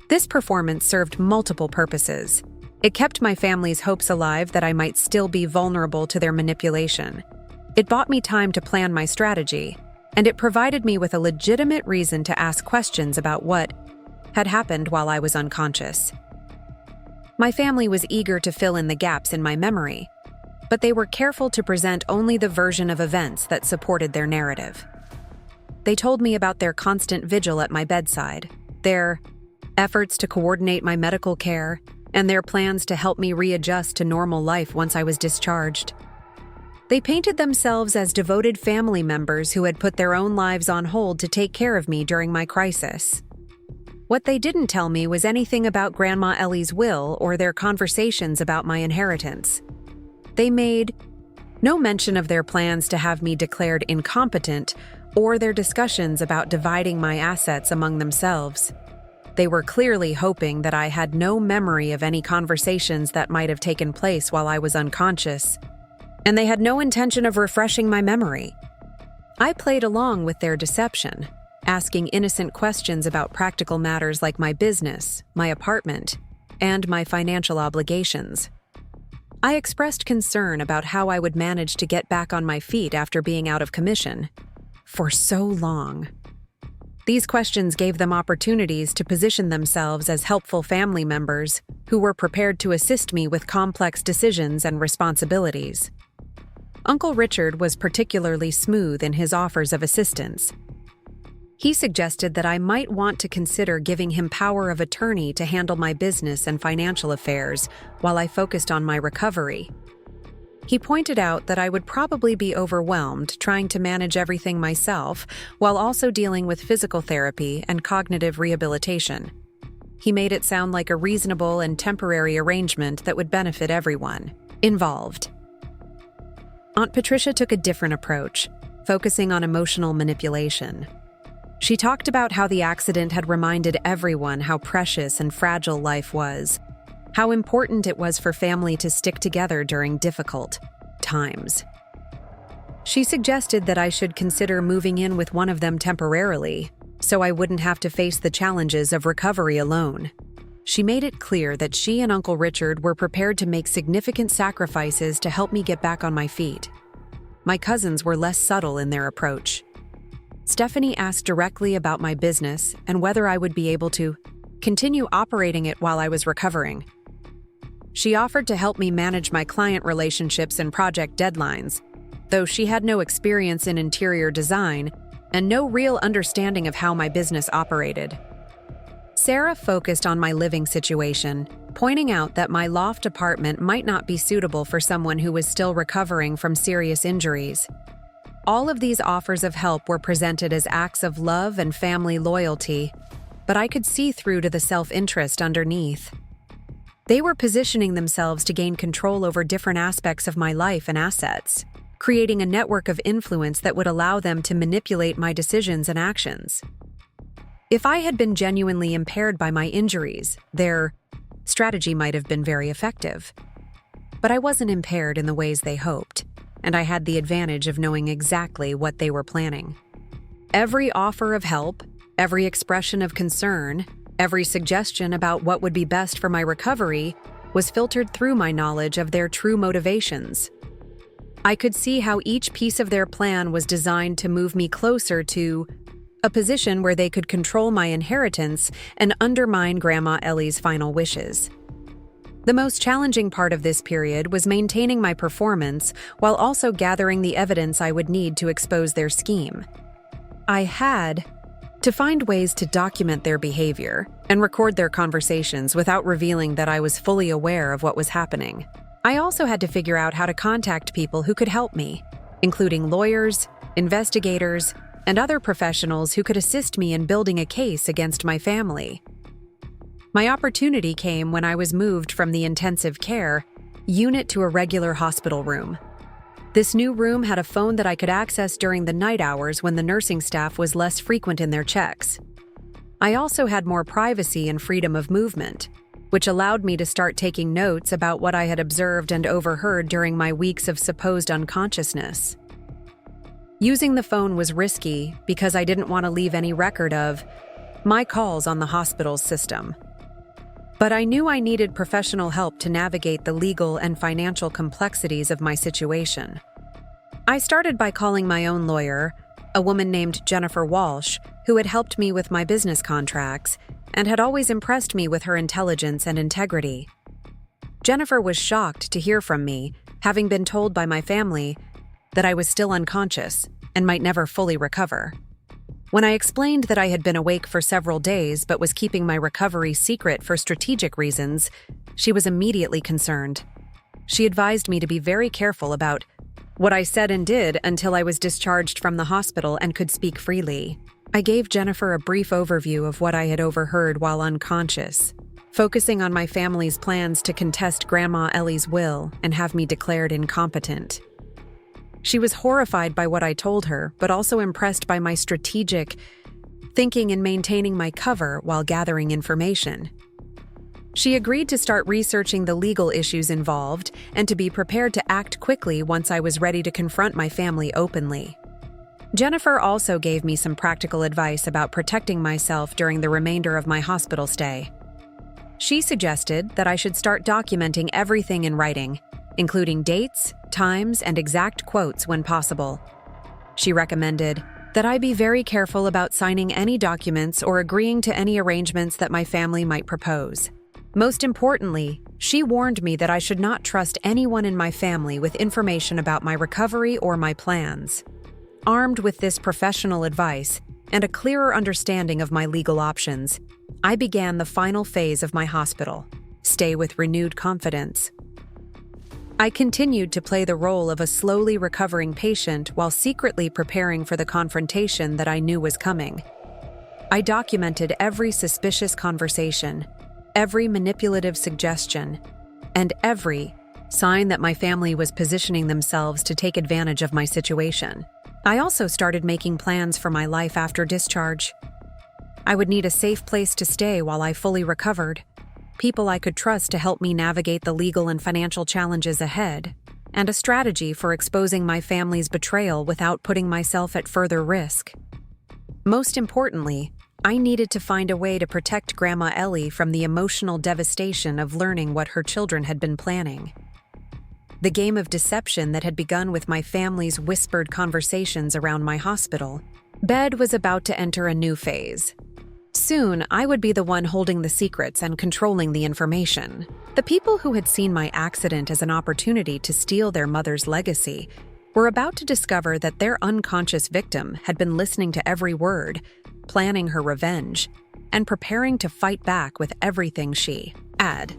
This performance served multiple purposes. It kept my family's hopes alive that I might still be vulnerable to their manipulation. It bought me time to plan my strategy, and it provided me with a legitimate reason to ask questions about what had happened while I was unconscious. My family was eager to fill in the gaps in my memory, but they were careful to present only the version of events that supported their narrative. They told me about their constant vigil at my bedside, their efforts to coordinate my medical care, and their plans to help me readjust to normal life once I was discharged. They painted themselves as devoted family members who had put their own lives on hold to take care of me during my crisis. What they didn't tell me was anything about Grandma Ellie's will or their conversations about my inheritance. They made no mention of their plans to have me declared incompetent or their discussions about dividing my assets among themselves. They were clearly hoping that I had no memory of any conversations that might have taken place while I was unconscious, and they had no intention of refreshing my memory. I played along with their deception, asking innocent questions about practical matters like my business, my apartment, and my financial obligations. I expressed concern about how I would manage to get back on my feet after being out of commission for so long. These questions gave them opportunities to position themselves as helpful family members who were prepared to assist me with complex decisions and responsibilities. Uncle Richard was particularly smooth in his offers of assistance. He suggested that I might want to consider giving him power of attorney to handle my business and financial affairs while I focused on my recovery. He pointed out that I would probably be overwhelmed trying to manage everything myself while also dealing with physical therapy and cognitive rehabilitation. He made it sound like a reasonable and temporary arrangement that would benefit everyone involved. Aunt Patricia took a different approach, focusing on emotional manipulation. She talked about how the accident had reminded everyone how precious and fragile life was, how important it was for family to stick together during difficult times. She suggested that I should consider moving in with one of them temporarily, so I wouldn't have to face the challenges of recovery alone. She made it clear that she and Uncle Richard were prepared to make significant sacrifices to help me get back on my feet. My cousins were less subtle in their approach. Stephanie asked directly about my business and whether I would be able to continue operating it while I was recovering. She offered to help me manage my client relationships and project deadlines, though she had no experience in interior design and no real understanding of how my business operated. Sarah focused on my living situation, pointing out that my loft apartment might not be suitable for someone who was still recovering from serious injuries. All of these offers of help were presented as acts of love and family loyalty, but I could see through to the self-interest underneath. They were positioning themselves to gain control over different aspects of my life and assets, creating a network of influence that would allow them to manipulate my decisions and actions. If I had been genuinely impaired by my injuries, their strategy might have been very effective. But I wasn't impaired in the ways they hoped, and I had the advantage of knowing exactly what they were planning. Every offer of help, every expression of concern, every suggestion about what would be best for my recovery was filtered through my knowledge of their true motivations. I could see how each piece of their plan was designed to move me closer to a position where they could control my inheritance and undermine Grandma Ellie's final wishes. The most challenging part of this period was maintaining my performance while also gathering the evidence I would need to expose their scheme. I had to find ways to document their behavior and record their conversations without revealing that I was fully aware of what was happening. I also had to figure out how to contact people who could help me, including lawyers, investigators, and other professionals who could assist me in building a case against my family. My opportunity came when I was moved from the intensive care unit to a regular hospital room. This new room had a phone that I could access during the night hours when the nursing staff was less frequent in their checks. I also had more privacy and freedom of movement, which allowed me to start taking notes about what I had observed and overheard during my weeks of supposed unconsciousness. Using the phone was risky because I didn't want to leave any record of my calls on the hospital's system. But I knew I needed professional help to navigate the legal and financial complexities of my situation. I started by calling my own lawyer, a woman named Jennifer Walsh, who had helped me with my business contracts and had always impressed me with her intelligence and integrity. Jennifer was shocked to hear from me, having been told by my family that I was still unconscious and might never fully recover. When I explained that I had been awake for several days but was keeping my recovery secret for strategic reasons, she was immediately concerned. She advised me to be very careful about what I said and did until I was discharged from the hospital and could speak freely. I gave Jennifer a brief overview of what I had overheard while unconscious, focusing on my family's plans to contest Grandma Ellie's will and have me declared incompetent. She was horrified by what I told her, but also impressed by my strategic thinking in maintaining my cover while gathering information. She agreed to start researching the legal issues involved and to be prepared to act quickly once I was ready to confront my family openly. Jennifer also gave me some practical advice about protecting myself during the remainder of my hospital stay. She suggested that I should start documenting everything in writing, including dates, times, and exact quotes when possible. She recommended that I be very careful about signing any documents or agreeing to any arrangements that my family might propose. Most importantly, she warned me that I should not trust anyone in my family with information about my recovery or my plans. Armed with this professional advice and a clearer understanding of my legal options, I began the final phase of my hospital stay with renewed confidence. I continued to play the role of a slowly recovering patient while secretly preparing for the confrontation that I knew was coming. I documented every suspicious conversation, every manipulative suggestion, and every sign that my family was positioning themselves to take advantage of my situation. I also started making plans for my life after discharge. I would need a safe place to stay while I fully recovered, people I could trust to help me navigate the legal and financial challenges ahead, and a strategy for exposing my family's betrayal without putting myself at further risk. Most importantly, I needed to find a way to protect Grandma Ellie from the emotional devastation of learning what her children had been planning. The game of deception that had begun with my family's whispered conversations around my hospital bed was about to enter a new phase. Soon, I would be the one holding the secrets and controlling the information. The people who had seen my accident as an opportunity to steal their mother's legacy were about to discover that their unconscious victim had been listening to every word, planning her revenge, and preparing to fight back with everything she had.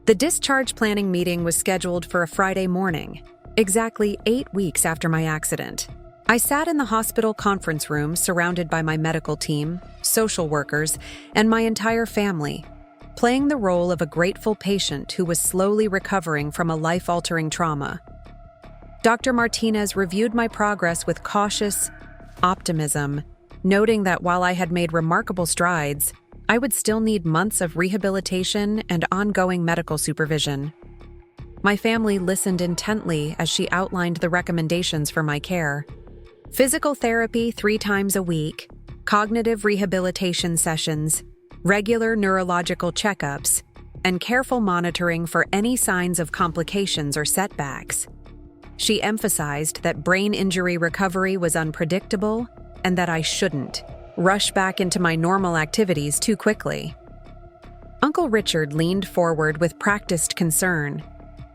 The discharge planning meeting was scheduled for a Friday morning, exactly 8 weeks after my accident. I sat in the hospital conference room surrounded by my medical team, social workers, and my entire family, playing the role of a grateful patient who was slowly recovering from a life-altering trauma. Dr. Martinez reviewed my progress with cautious optimism, noting that while I had made remarkable strides, I would still need months of rehabilitation and ongoing medical supervision. My family listened intently as she outlined the recommendations for my care. Physical therapy 3 times a week, cognitive rehabilitation sessions, regular neurological checkups, and careful monitoring for any signs of complications or setbacks. She emphasized that brain injury recovery was unpredictable and that I shouldn't rush back into my normal activities too quickly. Uncle Richard leaned forward with practiced concern,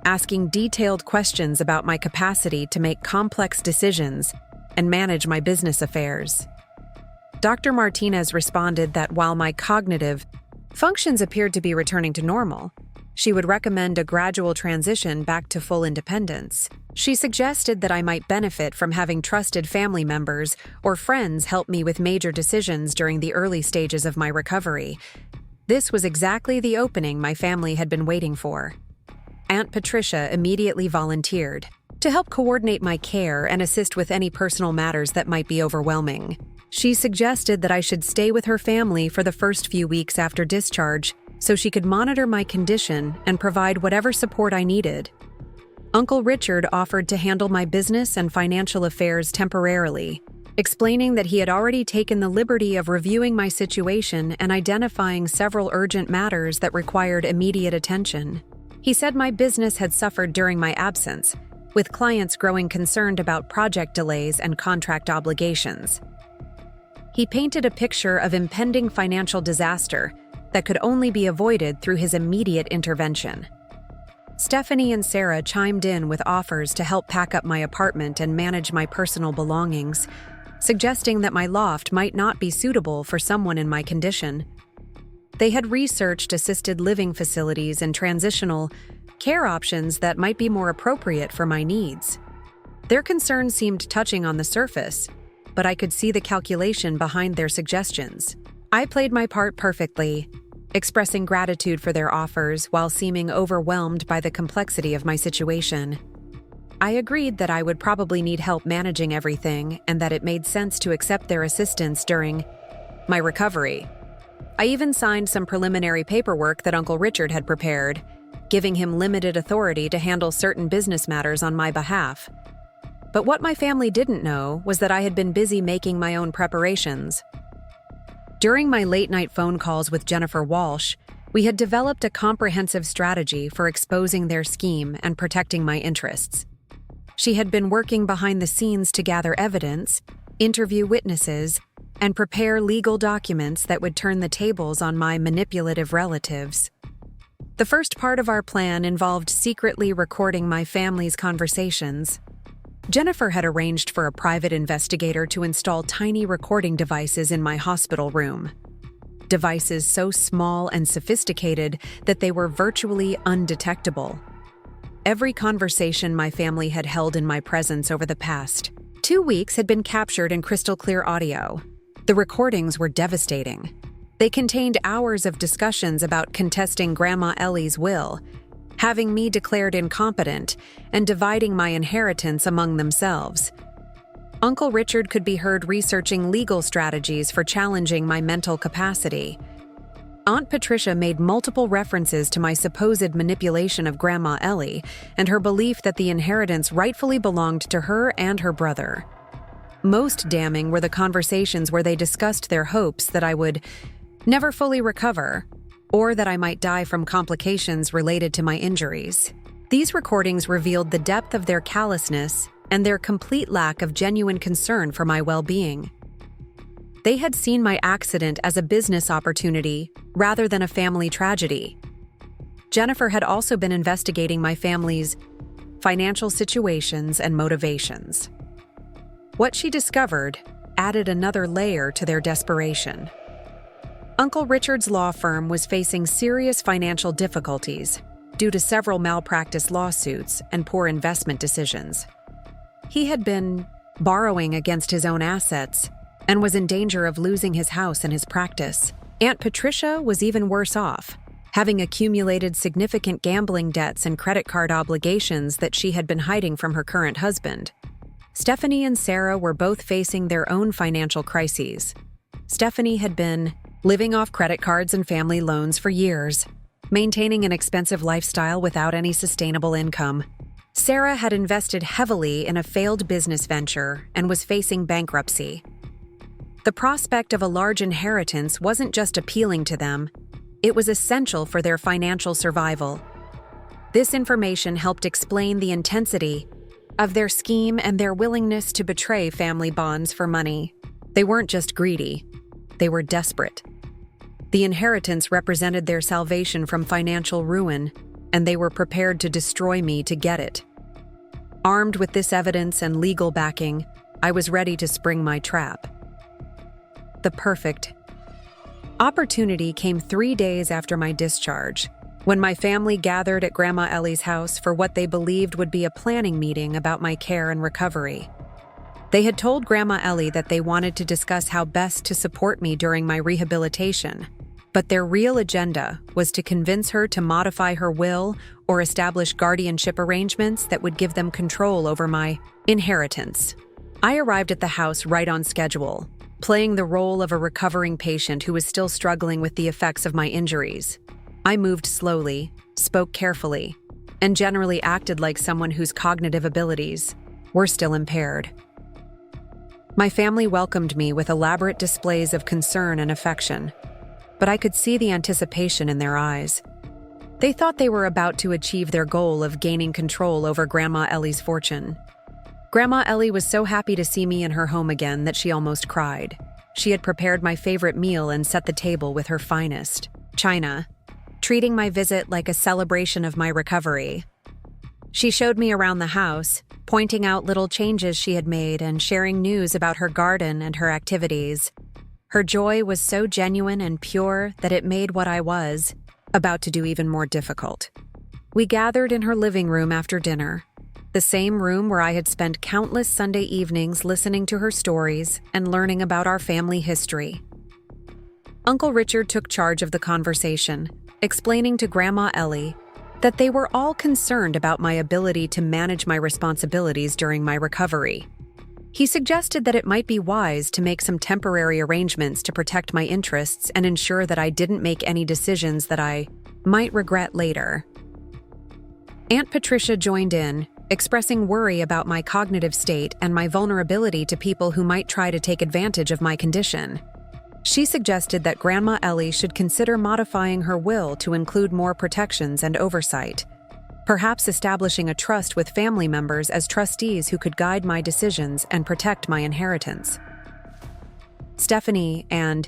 asking detailed questions about my capacity to make complex decisions and manage my business affairs. Dr. Martinez responded that while my cognitive functions appeared to be returning to normal, she would recommend a gradual transition back to full independence. She suggested that I might benefit from having trusted family members or friends help me with major decisions during the early stages of my recovery. This was exactly the opening my family had been waiting for. Aunt Patricia immediately volunteered to help coordinate my care and assist with any personal matters that might be overwhelming. She suggested that I should stay with her family for the first few weeks after discharge so she could monitor my condition and provide whatever support I needed. Uncle Richard offered to handle my business and financial affairs temporarily, explaining that he had already taken the liberty of reviewing my situation and identifying several urgent matters that required immediate attention. He said my business had suffered during my absence, with clients growing concerned about project delays and contract obligations. He painted a picture of impending financial disaster that could only be avoided through his immediate intervention. Stephanie and Sarah chimed in with offers to help pack up my apartment and manage my personal belongings, suggesting that my loft might not be suitable for someone in my condition. They had researched assisted living facilities and transitional care options that might be more appropriate for my needs. Their concerns seemed touching on the surface, but I could see the calculation behind their suggestions. I played my part perfectly, expressing gratitude for their offers while seeming overwhelmed by the complexity of my situation. I agreed that I would probably need help managing everything and that it made sense to accept their assistance during my recovery. I even signed some preliminary paperwork that Uncle Richard had prepared, giving him limited authority to handle certain business matters on my behalf. But what my family didn't know was that I had been busy making my own preparations. During my late-night phone calls with Jennifer Walsh, we had developed a comprehensive strategy for exposing their scheme and protecting my interests. She had been working behind the scenes to gather evidence, interview witnesses, and prepare legal documents that would turn the tables on my manipulative relatives. The first part of our plan involved secretly recording my family's conversations. Jennifer had arranged for a private investigator to install tiny recording devices in my hospital room. Devices so small and sophisticated that they were virtually undetectable. Every conversation my family had held in my presence over the past 2 weeks had been captured in crystal clear audio. The recordings were devastating. They contained hours of discussions about contesting Grandma Ellie's will, having me declared incompetent, and dividing my inheritance among themselves. Uncle Richard could be heard researching legal strategies for challenging my mental capacity. Aunt Patricia made multiple references to my supposed manipulation of Grandma Ellie and her belief that the inheritance rightfully belonged to her and her brother. Most damning were the conversations where they discussed their hopes that I would never fully recover, or that I might die from complications related to my injuries. These recordings revealed the depth of their callousness and their complete lack of genuine concern for my well-being. They had seen my accident as a business opportunity rather than a family tragedy. Jennifer had also been investigating my family's financial situations and motivations. What she discovered added another layer to their desperation. Uncle Richard's law firm was facing serious financial difficulties due to several malpractice lawsuits and poor investment decisions. He had been borrowing against his own assets and was in danger of losing his house and his practice. Aunt Patricia was even worse off, having accumulated significant gambling debts and credit card obligations that she had been hiding from her current husband. Stephanie and Sarah were both facing their own financial crises. Stephanie had been living off credit cards and family loans for years, maintaining an expensive lifestyle without any sustainable income. Sarah had invested heavily in a failed business venture and was facing bankruptcy. The prospect of a large inheritance wasn't just appealing to them, it was essential for their financial survival. This information helped explain the intensity of their scheme and their willingness to betray family bonds for money. They weren't just greedy, they were desperate. The inheritance represented their salvation from financial ruin, and they were prepared to destroy me to get it. Armed with this evidence and legal backing, I was ready to spring my trap. The perfect opportunity came 3 days after my discharge, when my family gathered at Grandma Ellie's house for what they believed would be a planning meeting about my care and recovery. They had told Grandma Ellie that they wanted to discuss how best to support me during my rehabilitation, but their real agenda was to convince her to modify her will or establish guardianship arrangements that would give them control over my inheritance. I arrived at the house right on schedule, playing the role of a recovering patient who was still struggling with the effects of my injuries. I moved slowly, spoke carefully, and generally acted like someone whose cognitive abilities were still impaired. My family welcomed me with elaborate displays of concern and affection, but I could see the anticipation in their eyes. They thought they were about to achieve their goal of gaining control over Grandma Ellie's fortune. Grandma Ellie was so happy to see me in her home again that she almost cried. She had prepared my favorite meal and set the table with her finest china, treating my visit like a celebration of my recovery. She showed me around the house, pointing out little changes she had made and sharing news about her garden and her activities. Her joy was so genuine and pure that it made what I was about to do even more difficult. We gathered in her living room after dinner, the same room where I had spent countless Sunday evenings listening to her stories and learning about our family history. Uncle Richard took charge of the conversation, explaining to Grandma Ellie that they were all concerned about my ability to manage my responsibilities during my recovery. He suggested that it might be wise to make some temporary arrangements to protect my interests and ensure that I didn't make any decisions that I might regret later. Aunt Patricia joined in, expressing worry about my cognitive state and my vulnerability to people who might try to take advantage of my condition. She suggested that Grandma Ellie should consider modifying her will to include more protections and oversight, perhaps establishing a trust with family members as trustees who could guide my decisions and protect my inheritance. Stephanie and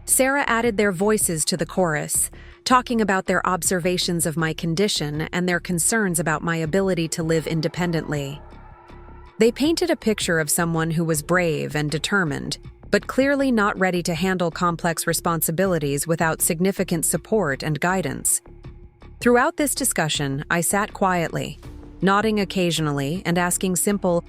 Sarah added their voices to the chorus, talking about their observations of my condition and their concerns about my ability to live independently. They painted a picture of someone who was brave and determined, but clearly not ready to handle complex responsibilities without significant support and guidance. Throughout this discussion, I sat quietly, nodding occasionally and asking simple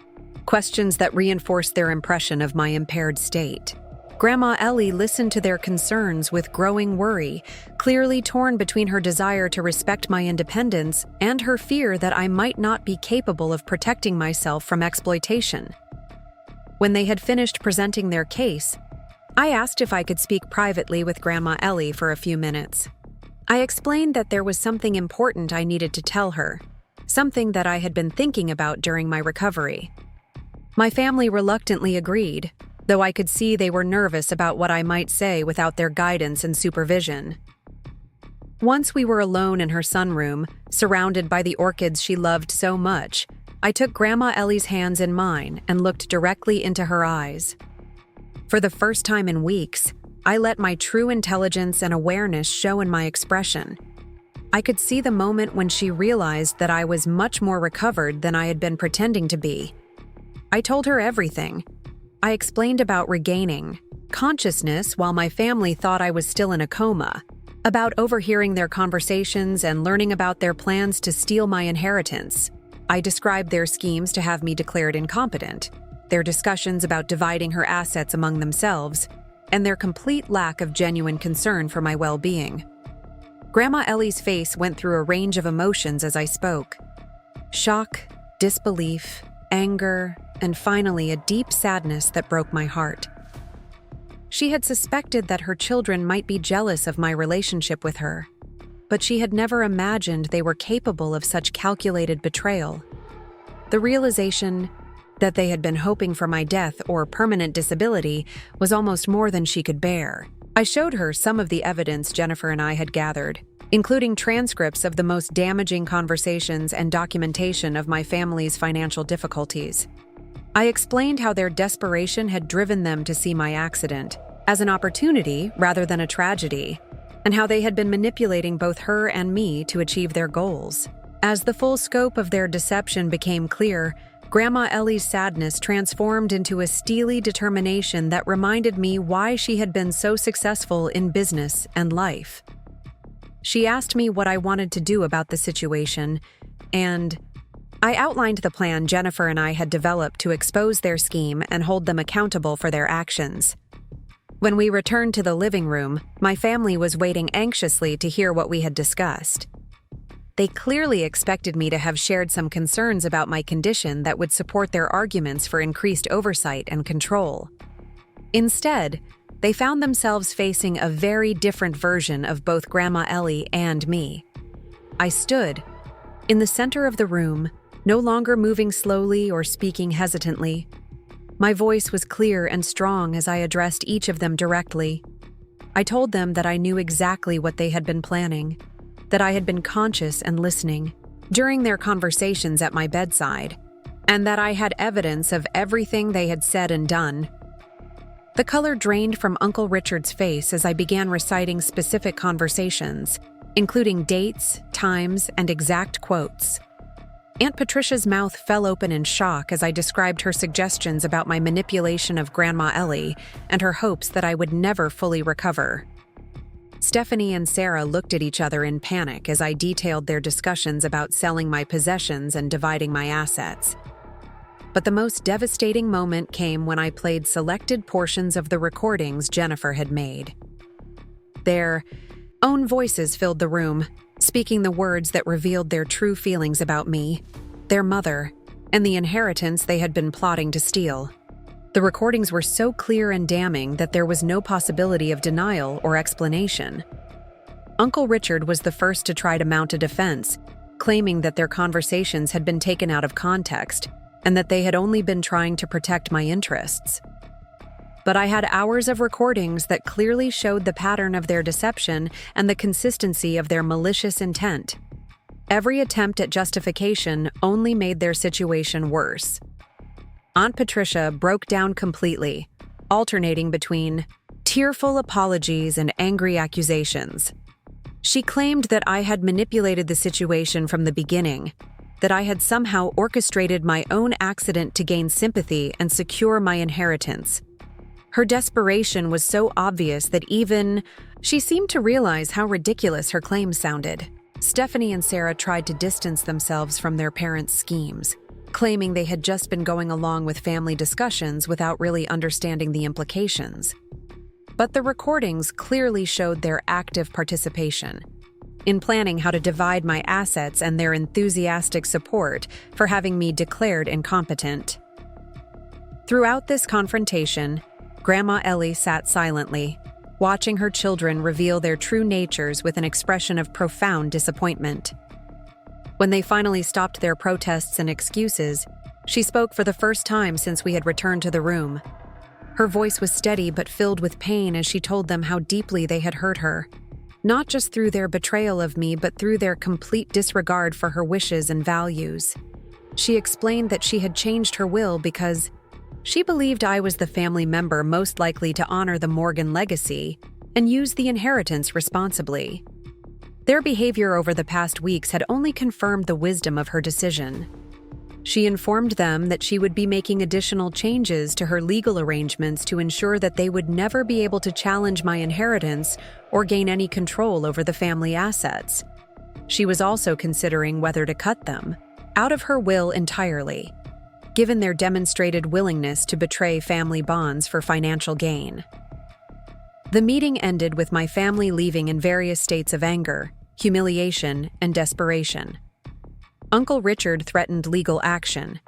questions that reinforced their impression of my impaired state. Grandma Ellie listened to their concerns with growing worry, clearly torn between her desire to respect my independence and her fear that I might not be capable of protecting myself from exploitation. When they had finished presenting their case, I asked if I could speak privately with Grandma Ellie for a few minutes. I explained that there was something important I needed to tell her, something that I had been thinking about during my recovery. My family reluctantly agreed, though I could see they were nervous about what I might say without their guidance and supervision. Once we were alone in her sunroom, surrounded by the orchids she loved so much, I took Grandma Ellie's hands in mine and looked directly into her eyes. For the first time in weeks, I let my true intelligence and awareness show in my expression. I could see the moment when she realized that I was much more recovered than I had been pretending to be. I told her everything. I explained about regaining consciousness while my family thought I was still in a coma, about overhearing their conversations and learning about their plans to steal my inheritance. I described their schemes to have me declared incompetent, their discussions about dividing her assets among themselves, and their complete lack of genuine concern for my well-being. Grandma Ellie's face went through a range of emotions as I spoke. Shock, disbelief, anger, and finally a deep sadness that broke my heart. She had suspected that her children might be jealous of my relationship with her, but she had never imagined they were capable of such calculated betrayal. The realization that they had been hoping for my death or permanent disability was almost more than she could bear. I showed her some of the evidence Jennifer and I had gathered, including transcripts of the most damaging conversations and documentation of my family's financial difficulties. I explained how their desperation had driven them to see my accident as an opportunity rather than a tragedy, and how they had been manipulating both her and me to achieve their goals. As the full scope of their deception became clear, Grandma Ellie's sadness transformed into a steely determination that reminded me why she had been so successful in business and life. She asked me what I wanted to do about the situation, and I outlined the plan Jennifer and I had developed to expose their scheme and hold them accountable for their actions. When we returned to the living room, my family was waiting anxiously to hear what we had discussed. They clearly expected me to have shared some concerns about my condition that would support their arguments for increased oversight and control. Instead, they found themselves facing a very different version of both Grandma Ellie and me. I stood in the center of the room, no longer moving slowly or speaking hesitantly. My voice was clear and strong as I addressed each of them directly. I told them that I knew exactly what they had been planning, that I had been conscious and listening during their conversations at my bedside, and that I had evidence of everything they had said and done. The color drained from Uncle Richard's face as I began reciting specific conversations, including dates, times, and exact quotes. Aunt Patricia's mouth fell open in shock as I described her suggestions about my manipulation of Grandma Ellie and her hopes that I would never fully recover. Stephanie and Sarah looked at each other in panic as I detailed their discussions about selling my possessions and dividing my assets. But the most devastating moment came when I played selected portions of the recordings Jennifer had made. Their own voices filled the room, speaking the words that revealed their true feelings about me, their mother, and the inheritance they had been plotting to steal. The recordings were so clear and damning that there was no possibility of denial or explanation. Uncle Richard was the first to try to mount a defense, claiming that their conversations had been taken out of context and that they had only been trying to protect my interests. But I had hours of recordings that clearly showed the pattern of their deception and the consistency of their malicious intent. Every attempt at justification only made their situation worse. Aunt Patricia broke down completely, alternating between tearful apologies and angry accusations. She claimed that I had manipulated the situation from the beginning, that I had somehow orchestrated my own accident to gain sympathy and secure my inheritance. Her desperation was so obvious that even she seemed to realize how ridiculous her claims sounded. Stephanie and Sarah tried to distance themselves from their parents' schemes, claiming they had just been going along with family discussions without really understanding the implications. But the recordings clearly showed their active participation in planning how to divide my assets and their enthusiastic support for having me declared incompetent. Throughout this confrontation, Grandma Ellie sat silently, watching her children reveal their true natures with an expression of profound disappointment. When they finally stopped their protests and excuses, she spoke for the first time since we had returned to the room. Her voice was steady but filled with pain as she told them how deeply they had hurt her, not just through their betrayal of me but through their complete disregard for her wishes and values. She explained that she had changed her will because she believed I was the family member most likely to honor the Morgan legacy and use the inheritance responsibly. Their behavior over the past weeks had only confirmed the wisdom of her decision. She informed them that she would be making additional changes to her legal arrangements to ensure that they would never be able to challenge my inheritance or gain any control over the family assets. She was also considering whether to cut them out of her will entirely, given their demonstrated willingness to betray family bonds for financial gain. The meeting ended with my family leaving in various states of anger, humiliation, and desperation. Uncle Richard threatened legal action.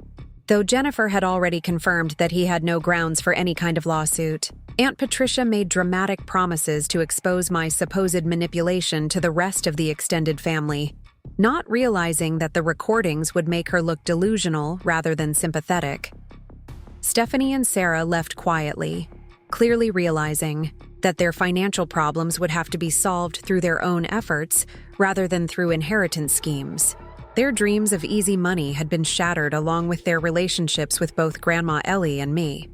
Though Jennifer had already confirmed that he had no grounds for any kind of lawsuit, Aunt Patricia made dramatic promises to expose my supposed manipulation to the rest of the extended family, not realizing that the recordings would make her look delusional rather than sympathetic. Stephanie and Sarah left quietly, clearly realizing that their financial problems would have to be solved through their own efforts rather than through inheritance schemes. Their dreams of easy money had been shattered along with their relationships with both Grandma Ellie and me.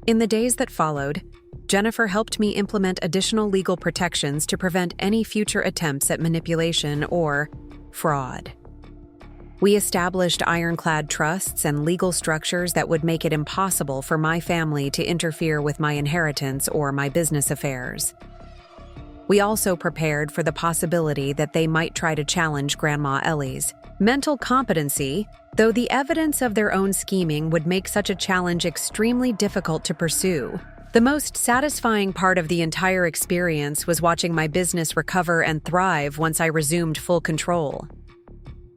In the days that followed, Jennifer helped me implement additional legal protections to prevent any future attempts at manipulation or fraud. We established ironclad trusts and legal structures that would make it impossible for my family to interfere with my inheritance or my business affairs. We also prepared for the possibility that they might try to challenge Grandma Ellie's mental competency, though the evidence of their own scheming would make such a challenge extremely difficult to pursue. The most satisfying part of the entire experience was watching my business recover and thrive once I resumed full control.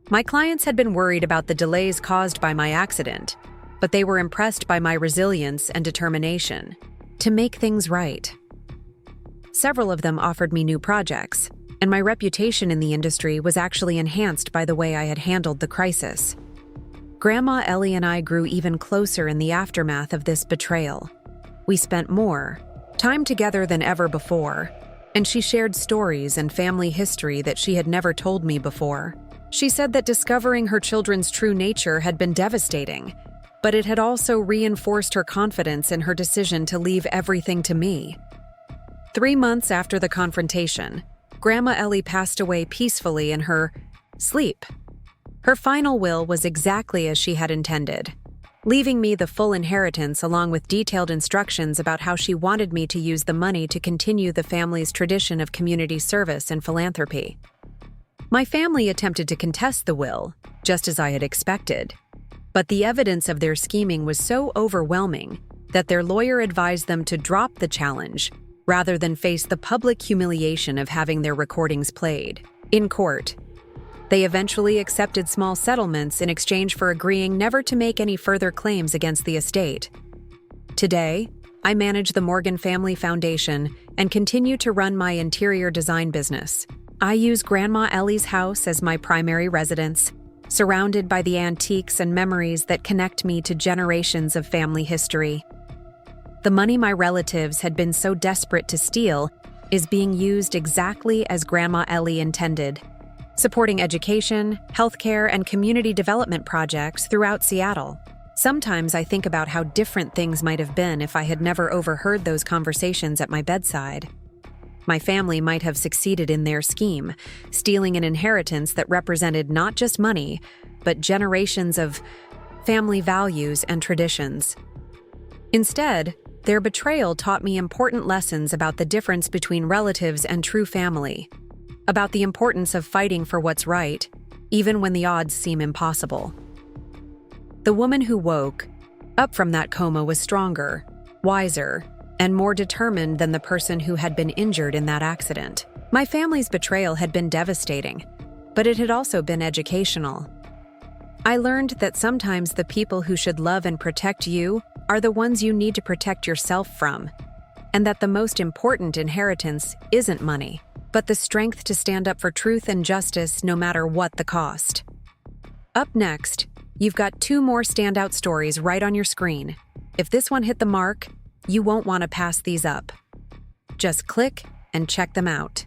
My clients had been worried about the delays caused by my accident, but they were impressed by my resilience and determination to make things right. Several of them offered me new projects, and my reputation in the industry was actually enhanced by the way I had handled the crisis. Grandma Ellie and I grew even closer in the aftermath of this betrayal. We spent more time together than ever before, and she shared stories and family history that she had never told me before. She said that discovering her children's true nature had been devastating, but it had also reinforced her confidence in her decision to leave everything to me. 3 months after the confrontation, Grandma Ellie passed away peacefully in her sleep. Her final will was exactly as she had intended, leaving me the full inheritance along with detailed instructions about how she wanted me to use the money to continue the family's tradition of community service and philanthropy. My family attempted to contest the will, just as I had expected, but the evidence of their scheming was so overwhelming that their lawyer advised them to drop the challenge rather than face the public humiliation of having their recordings played. In court, they eventually accepted small settlements in exchange for agreeing never to make any further claims against the estate. Today, I manage the Morgan Family Foundation and continue to run my interior design business. I use Grandma Ellie's house as my primary residence, surrounded by the antiques and memories that connect me to generations of family history. The money my relatives had been so desperate to steal is being used exactly as Grandma Ellie intended, supporting education, healthcare, and community development projects throughout Seattle. Sometimes I think about how different things might have been if I had never overheard those conversations at my bedside. My family might have succeeded in their scheme, stealing an inheritance that represented not just money, but generations of family values and traditions. Instead, their betrayal taught me important lessons about the difference between relatives and true family, about the importance of fighting for what's right, even when the odds seem impossible. The woman who woke up from that coma was stronger, wiser, and more determined than the person who had been injured in that accident. My family's betrayal had been devastating, but it had also been educational. I learned that sometimes the people who should love and protect you are the ones you need to protect yourself from, and that the most important inheritance isn't money, but the strength to stand up for truth and justice no matter what the cost. Up next, you've got 2 more standout stories right on your screen. If this one hit the mark, you won't want to pass these up. Just click and check them out.